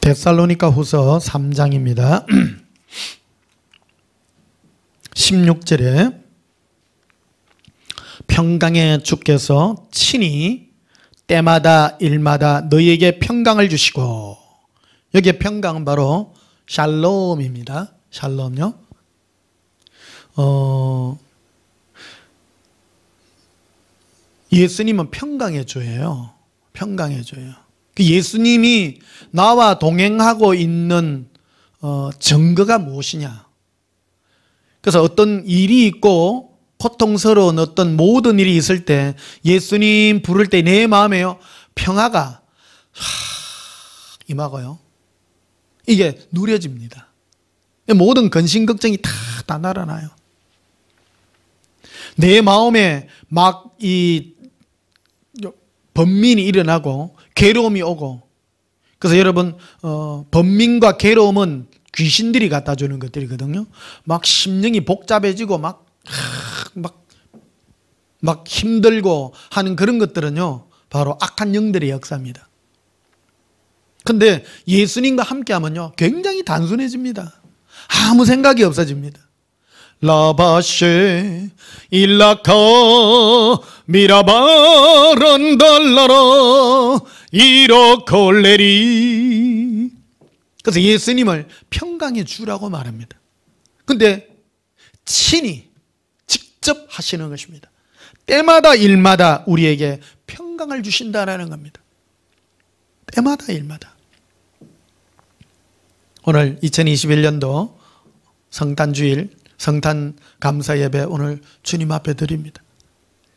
데살로니가 후서 3장입니다. 16절에 평강의 주께서 친히 때마다 일마다 너희에게 평강을 주시고, 여기에 평강은 바로 샬롬입니다. 샬롬요. 예수님은 평강의 주예요. 평강의 주예요. 예수님이 나와 동행하고 있는 증거가 무엇이냐? 그래서 어떤 일이 있고 고통스러운 어떤 모든 일이 있을 때 예수님 부를 때 내 마음에요 평화가 임하고요. 이게 누려집니다. 모든 근심 걱정이 다 날아나요. 내 마음에 막 이 번민이 일어나고 괴로움이 오고, 그래서 여러분 번민과 괴로움은 귀신들이 갖다 주는 것들이거든요. 막 심령이 복잡해지고 막 힘들고 하는 그런 것들은요 바로 악한 영들의 역사입니다. 근데 예수님과 함께 하면요 굉장히 단순해집니다. 아무 생각이 없어집니다. 라바쉐 일라카 미라바란 달라라 이로콜레리. 그래서 예수님을 평강의 주라고 말합니다. 근데 친히 직접 하시는 것입니다. 때마다 일마다 우리에게 평강을 주신다라는 겁니다. 때마다 일마다. 오늘 2021년도 성탄주일 성탄 감사 예배 오늘 주님 앞에 드립니다.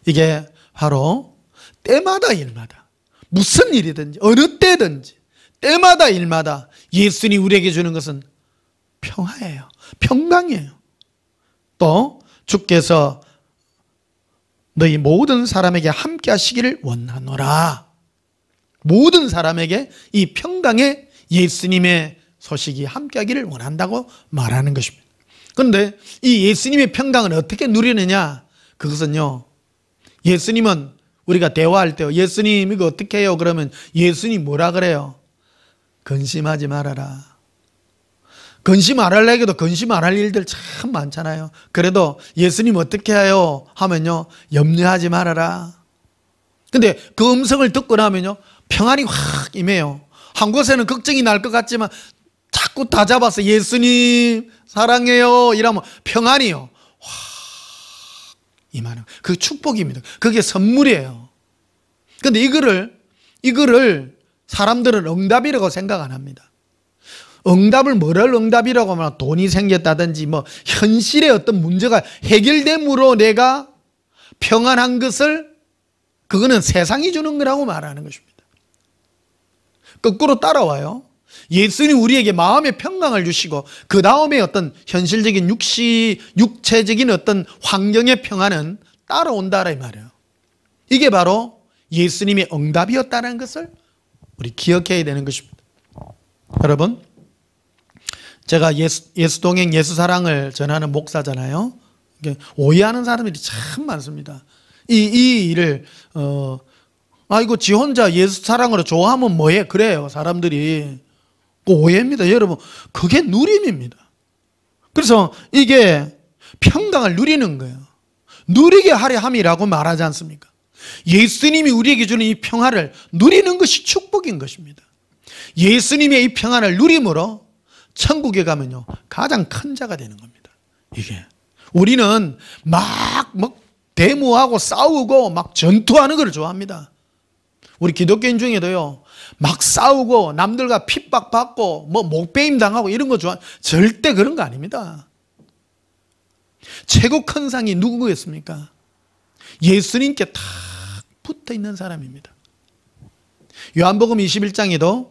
이게 바로 때마다 일마다 무슨 일이든지 어느 때든지 때마다 일마다 예수님 우리에게 주는 것은 평화예요. 평강이에요. 또 주께서 너희 모든 사람에게 함께 하시기를 원하노라. 모든 사람에게 이 평강의 예수님의 소식이 함께하기를 원한다고 말하는 것입니다. 그런데 이 예수님의 평강을 어떻게 누리느냐? 그것은요, 예수님은 우리가 대화할 때 예수님 이거 어떻게 해요? 그러면 예수님 뭐라 그래요? 근심하지 말아라. 근심 안 하려고 근심 안 할 일들 참 많잖아요. 그래도 예수님 어떻게 해요? 하면요, 염려하지 말아라. 근데 그 음성을 듣고 나면요, 평안이 확 임해요. 한 곳에는 걱정이 날 것 같지만 자꾸 다 잡아서 예수님 사랑해요 이러면 평안이요 확 임하는, 그 축복입니다. 그게 선물이에요. 근데 이거를 사람들은 응답이라고 생각 안 합니다. 응답을 뭐를 응답이라고 하면 돈이 생겼다든지 뭐 현실의 어떤 문제가 해결됨으로 내가 평안한 것을, 그거는 세상이 주는 거라고 말하는 것입니다. 거꾸로 따라와요. 예수님 우리에게 마음의 평강을 주시고 그 다음에 어떤 현실적인 육체적인 어떤 환경의 평안은 따라온다라 이 말이에요. 이게 바로 예수님의 응답이었다는 것을 우리 기억해야 되는 것입니다. 여러분, 제가 예수동행 예수사랑을 전하는 목사잖아요. 오해하는 사람들이 참 많습니다. 이 일을 아이고 지 혼자 예수사랑으로 좋아하면 뭐해? 그래요 사람들이. 오해입니다. 여러분, 그게 누림입니다. 그래서 이게 평강을 누리는 거예요. 누리게 하려 함이라고 말하지 않습니까? 예수님이 우리에게 주는 이 평안을 누리는 것이 축복인 것입니다. 예수님의 이 평안을 누림으로 천국에 가면요 가장 큰 자가 되는 겁니다. 이게 우리는 막 데모하고 싸우고 막 전투하는 걸 좋아합니다. 우리 기독교인 중에도요 막 싸우고 남들과 핍박받고 뭐 목배임 당하고 이런 거 좋아, 절대 그런 거 아닙니다. 최고 큰 상이 누구겠습니까? 예수님께 탁 붙어 있는 사람입니다. 요한복음 21장에도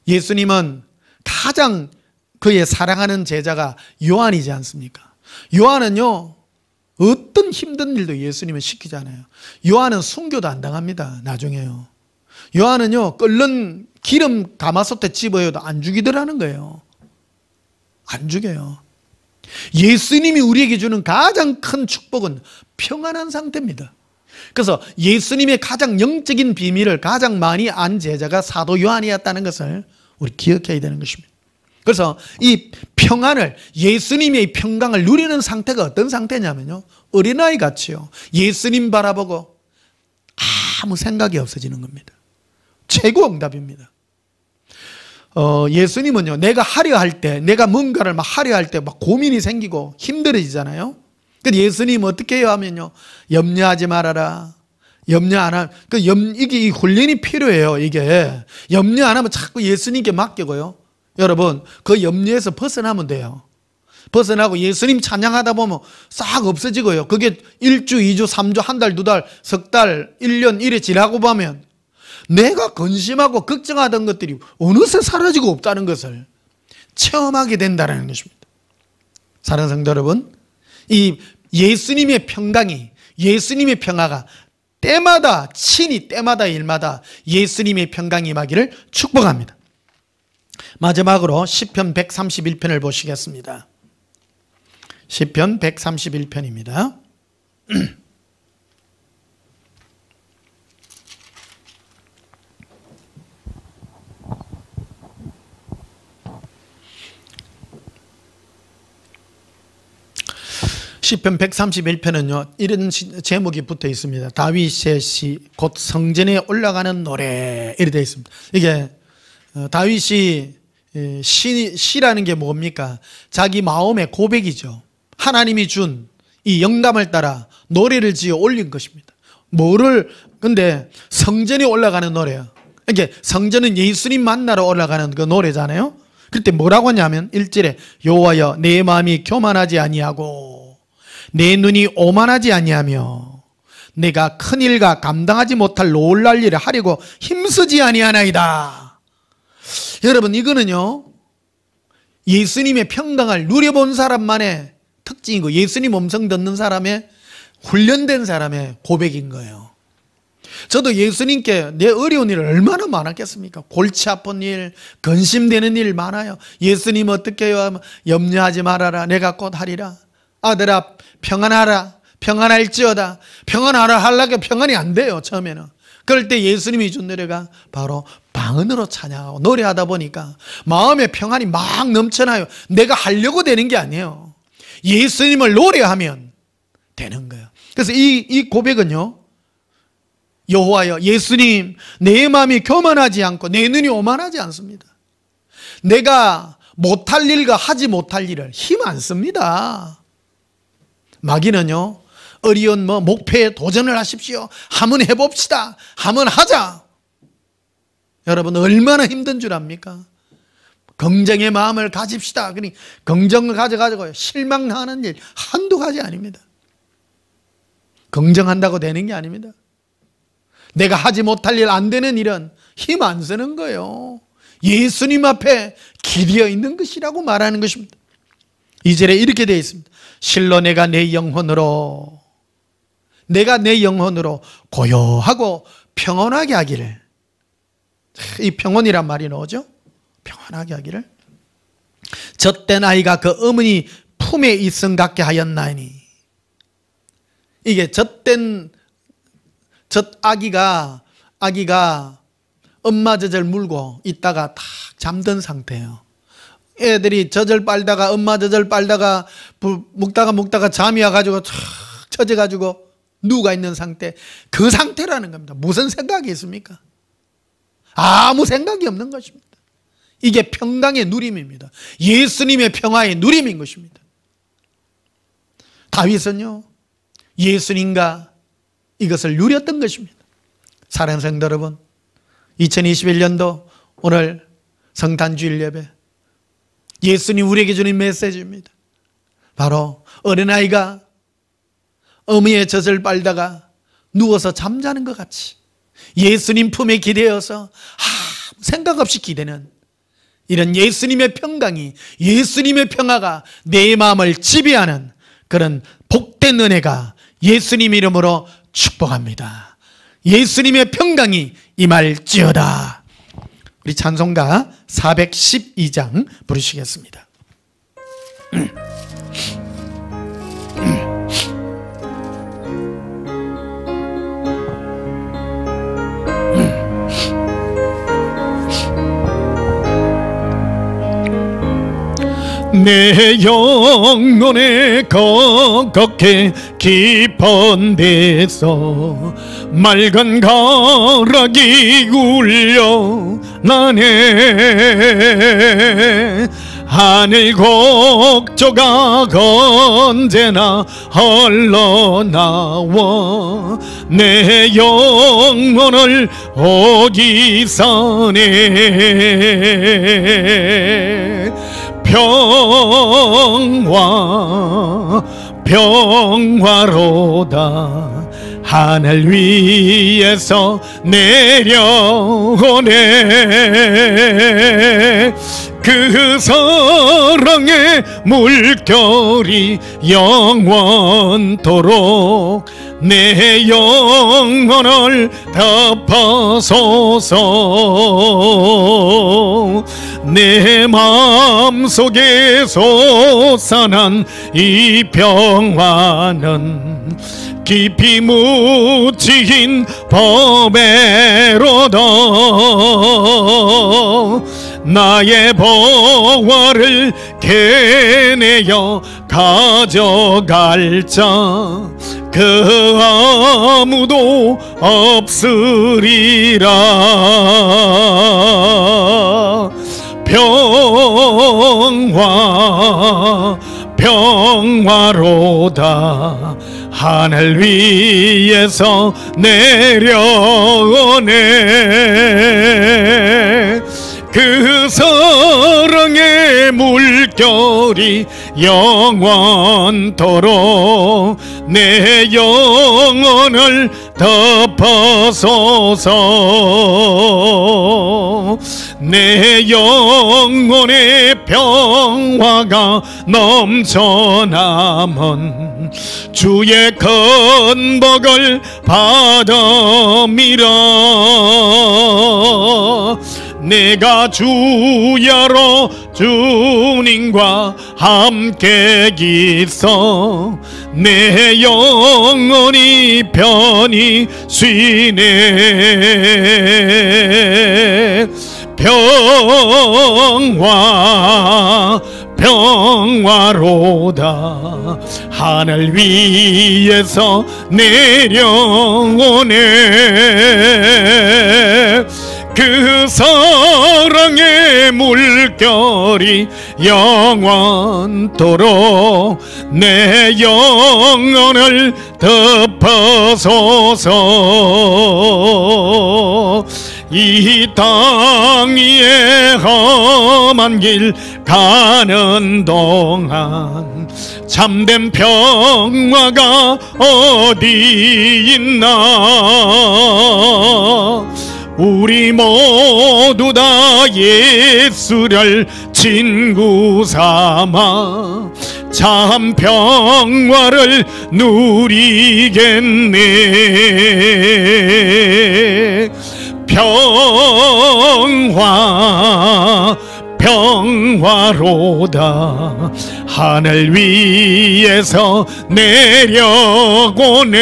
예수님은 가장 그의 사랑하는 제자가 요한이지 않습니까? 요한은요 어떤 힘든 일도 예수님은 시키지 않아요. 요한은 순교도 안 당합니다. 나중에요. 요한은요 끓는 기름 가마솥에 집어여도 안 죽이더라는 거예요. 안 죽여요. 예수님이 우리에게 주는 가장 큰 축복은 평안한 상태입니다. 그래서 예수님의 가장 영적인 비밀을 가장 많이 안 제자가 사도 요한이었다는 것을 우리 기억해야 되는 것입니다. 그래서 이 평안을, 예수님의 평강을 누리는 상태가 어떤 상태냐면요 어린아이 같이요 예수님 바라보고 아무 생각이 없어지는 겁니다. 최고 응답입니다. 예수님은요 내가 하려 할 때, 내가 뭔가를 막 하려 할 때 막 고민이 생기고 힘들어지잖아요. 근데 예수님 어떻게 해요 하면요 염려하지 말아라. 염려 안 하면 이게 이 훈련이 필요해요. 이게 염려 안 하면 자꾸 예수님께 맡기고요. 여러분 그 염려에서 벗어나면 돼요. 벗어나고 예수님 찬양하다 보면 싹 없어지고요. 그게 1주, 2주, 3주, 한 달, 2달, 석 달, 1년 이래 지나고 보면 내가 근심하고 걱정하던 것들이 어느새 사라지고 없다는 것을 체험하게 된다는 것입니다. 사랑하는 성도 여러분, 이 예수님의 평강이, 예수님의 평화가 때마다, 친히 때마다 일마다 예수님의 평강이 임하기를 축복합니다. 마지막으로 시편 131편을 보시겠습니다. 시편 131편입니다. 시편 131편은요 이런 제목이 붙어 있습니다. 다윗의 시, 곧 성전에 올라가는 노래, 이렇게 되어 있습니다. 이게 다윗이 시라는 게 뭡니까? 자기 마음의 고백이죠. 하나님이 준 이 영감을 따라 노래를 지어 올린 것입니다. 근데 성전에 올라가는 노래요. 이게 성전은 예수님 만나러 올라가는 그 노래잖아요. 그때 뭐라고 하냐면 1절에 여호와여 내 마음이 교만하지 아니하고 내 눈이 오만하지 아니하며 내가 큰 일과 감당하지 못할 놀랄 일을 하려고 힘쓰지 아니하나이다. 여러분 이거는요 예수님의 평강을 누려본 사람만의 특징이고 예수님 음성 듣는 사람의 훈련된 사람의 고백인 거예요. 저도 예수님께 내 어려운 일 얼마나 많았겠습니까? 골치 아픈 일, 근심되는 일 많아요. 예수님 어떻게 해요? 염려하지 말아라. 내가 곧 하리라. 아들아 평안하라. 평안할지어다. 평안하라 하려고 평안이 안 돼요. 처음에는. 그럴 때 예수님이 준 노래가 바로 방언으로 찬양하고 노래하다 보니까 마음의 평안이 막 넘쳐나요. 내가 하려고 되는 게 아니에요. 예수님을 노래하면 되는 거예요. 그래서 이 고백은요, 여호와여, 예수님, 내 마음이 교만하지 않고 내 눈이 오만하지 않습니다. 내가 못할 일과 하지 못할 일을 힘 안 씁니다. 마귀는요, 어려운 목표에 도전을 하십시오. 한번 해봅시다. 한번 하자. 여러분 얼마나 힘든 줄 압니까? 긍정의 마음을 가집시다. 그러니 긍정을 가져가지고 실망하는 일 한두 가지 아닙니다. 긍정한다고 되는 게 아닙니다. 내가 하지 못할 일, 안 되는 일은 힘 안 쓰는 거예요. 예수님 앞에 기대어 있는 것이라고 말하는 것입니다. 2절에 이렇게 되어 있습니다. 실로 내가 내 영혼으로 고요하고 평온하게 하기를. 이 평온이란 말이 나오죠? 평온하게 하기를. 젖된 아이가 그 어머니 품에 있음 같게 하였나니. 이게 젖된 아기가 엄마 젖을 물고 있다가 탁 잠든 상태예요. 애들이 젖을 빨다가 엄마 젖을 빨다가 묵다가 잠이 와가지고 탁 젖어가지고 누가 있는 상태, 그 상태라는 겁니다. 무슨 생각이 있습니까? 아무 생각이 없는 것입니다. 이게 평강의 누림입니다. 예수님의 평화의 누림인 것입니다. 다윗은요, 예수님과 이것을 누렸던 것입니다. 사랑하는 성도 여러분, 2021년도 오늘 성탄주일 예배, 예수님 우리에게 주는 메시지입니다. 바로 어린아이가 어미의 젖을 빨다가 누워서 잠자는 것 같이 예수님 품에 기대어서 생각 없이 기대는 이런 예수님의 평강이, 예수님의 평화가 내 마음을 지배하는 그런 복된 은혜가 예수님 이름으로 축복합니다. 예수님의 평강이 임할지어다. 우리 찬송가 412장 부르시겠습니다. 내 영혼에 거룩해 깊은 데서 맑은 가락이 울려 나네. 하늘 곡조가 언제나 흘러나와 내 영혼을 오기 전에 평화로다. 하늘 위에서 내려오네. 그 사랑의 물결이 영원토록 내 영혼을 덮어소서. 내 마음속에 솟아난 이 평화는 깊이 묻힌 법외로다. 나의 보화를 캐내어 가져갈 자 그 아무도 없으리라. 평화로다. 하늘 위에서 내려오네. 그 사랑의 물결이 영원토록 내 영혼을 덮어소서. 내 영혼의 평화가 넘쳐남은 주의 큰 복을 받음이라. 내가 주야로 주님과 함께 있어 내 영혼이 편히 쉬네. 평화로다 하늘 위에서 내려오네. 그 사랑의 물결이 영원토록 내 영혼을 덮어소서. 이 땅 위에 험한 길 가는 동안 참된 평화가 어디 있나. 우리 모두 다 예수를 친구 삼아 참 평화를 누리겠네. 평화로다 하늘 위에서 내려오네.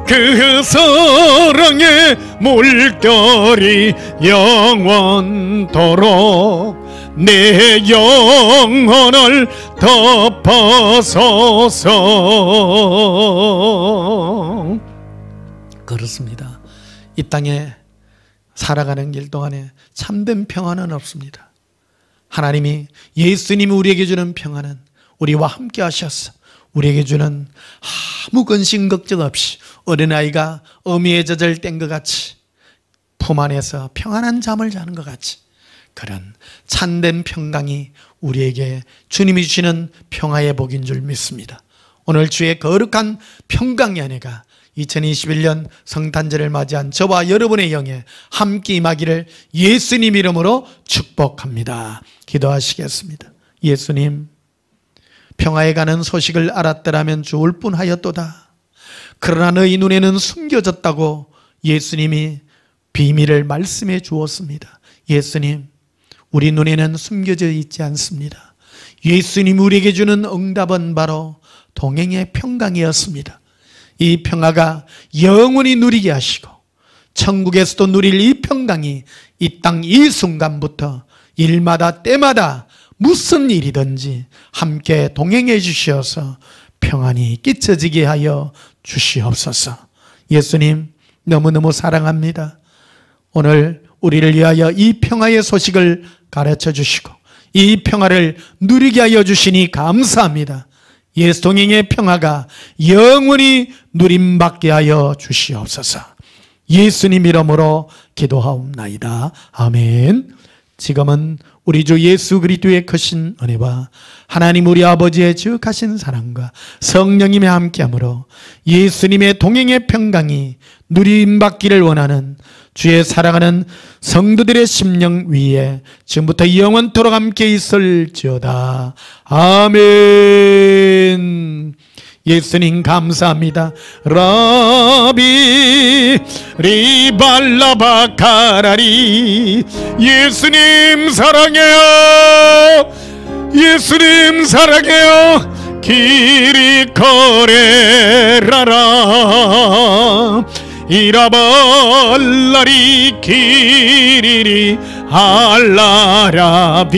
그 사랑의 물결이 영원토록 내 영혼을 덮어소서. 그렇습니다. 이 땅에 살아가는 길 동안에 참된 평안은 없습니다. 하나님이 예수님이 우리에게 주는 평안은 우리와 함께 하셔서 우리에게 주는 아무 근심 걱정 없이 어린아이가 어미에 젖을 뗀 것 같이 품 안에서 평안한 잠을 자는 것 같이 그런 참된 평강이 우리에게 주님이 주시는 평화의 복인 줄 믿습니다. 오늘 주의 거룩한 평강의 은혜가 2021년 성탄절을 맞이한 저와 여러분의 영에 함께 임하기를 예수님 이름으로 축복합니다. 기도하시겠습니다. 예수님, 평화에 가는 소식을 알았더라면 좋을 뻔하였도다. 그러나 너희 눈에는 숨겨졌다고 예수님이 비밀을 말씀해 주었습니다. 예수님, 우리 눈에는 숨겨져 있지 않습니다. 예수님 우리에게 주는 응답은 바로 동행의 평강이었습니다. 이 평화가 영원히 누리게 하시고 천국에서도 누릴 이 평강이 이 땅 이 순간부터 일마다 때마다 무슨 일이든지 함께 동행해 주시어서 평안이 끼쳐지게 하여 주시옵소서. 예수님 너무너무 사랑합니다. 오늘 우리를 위하여 이 평화의 소식을 가르쳐 주시고 이 평화를 누리게 하여 주시니 감사합니다. 예수 동행의 평화가 영원히 누림받게 하여 주시옵소서. 예수님 이름으로 기도하옵나이다. 아멘. 지금은 우리 주 예수 그리스도의 크신 은혜와 하나님 우리 아버지의 지극하신 사랑과 성령님의 함께함으로 예수님의 동행의 평강이 누림받기를 원하는 주의 사랑하는 성도들의 심령 위에 지금부터 영원토록 함께 있을지어다. 아멘. 예수님 감사합니다. 라비 리발라바카라리. 예수님 사랑해요. 예수님 사랑해요. 기리코레라라 이라발라리 기리리 알라라비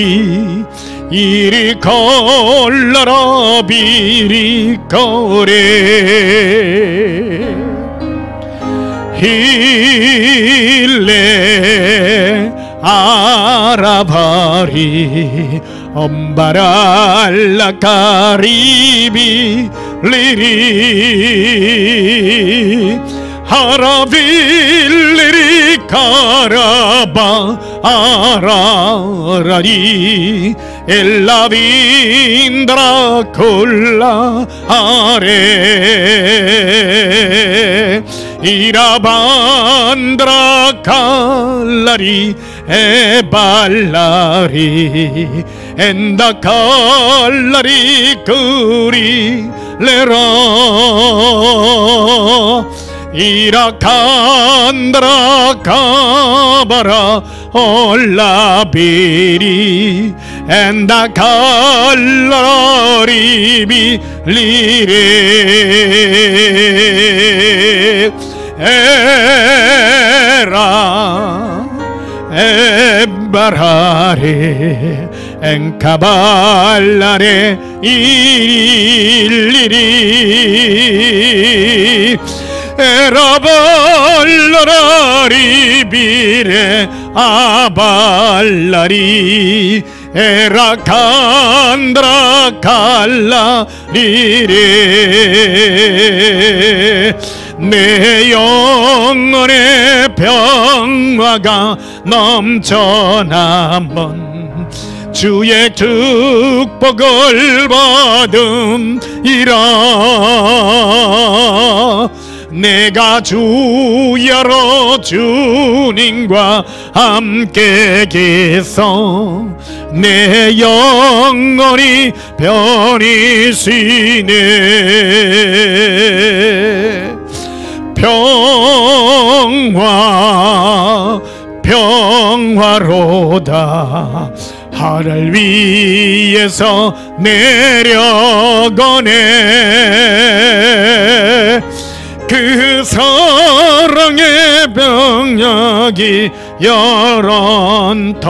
이리콜라라 비리코레 힐레 아라바리 엄바랄라 카리비 리리 하라빌리리 caraba ararari e la vindra collare irabandra callari e ballari enda callari curi l'era iracandra cabara olla biri enda callari bilire era e barare en caballare illiri era ballare bire a ballari era candra callarire 내 영혼의 평화가 넘쳐나면 주의 축복을 받음이라 내가 주야로 주님과 함께 계서 내 영혼이 편히쉬네 평화로다 하늘 위에서 내려거네 그 사랑의 병력이 열언토록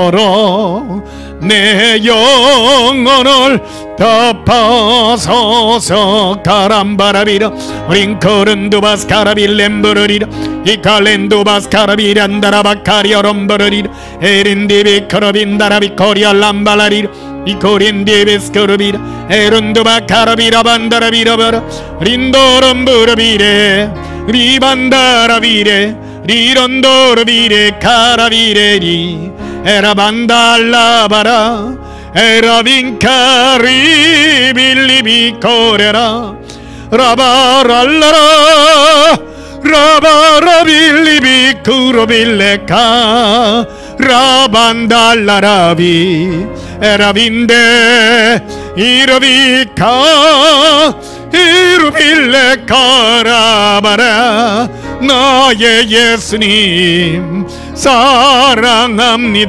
내 영혼을 덮어서서 가람바라비라 링코른두바스 카라빌렘브르리라 이칼렌두바스 카라비란다라바카리어롬브르리라 에린디비커러빈다라비코리알람발라리라 이코린디비스코르비라 에룬두바카라비라반다라비라바라 린도롬브르비레 리반다라비레 리론도르비레 카라비레리 에라반달라바라 에라빈카리 빌리비코레라 라바랄라라 라바라빌리비쿠로빌레카 라반달라라비 에라빈데 이러비카 이루빌레카라바라 나의 예수님 사랑합니다리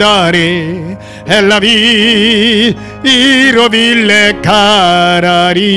엘라비 이로빌레 카라리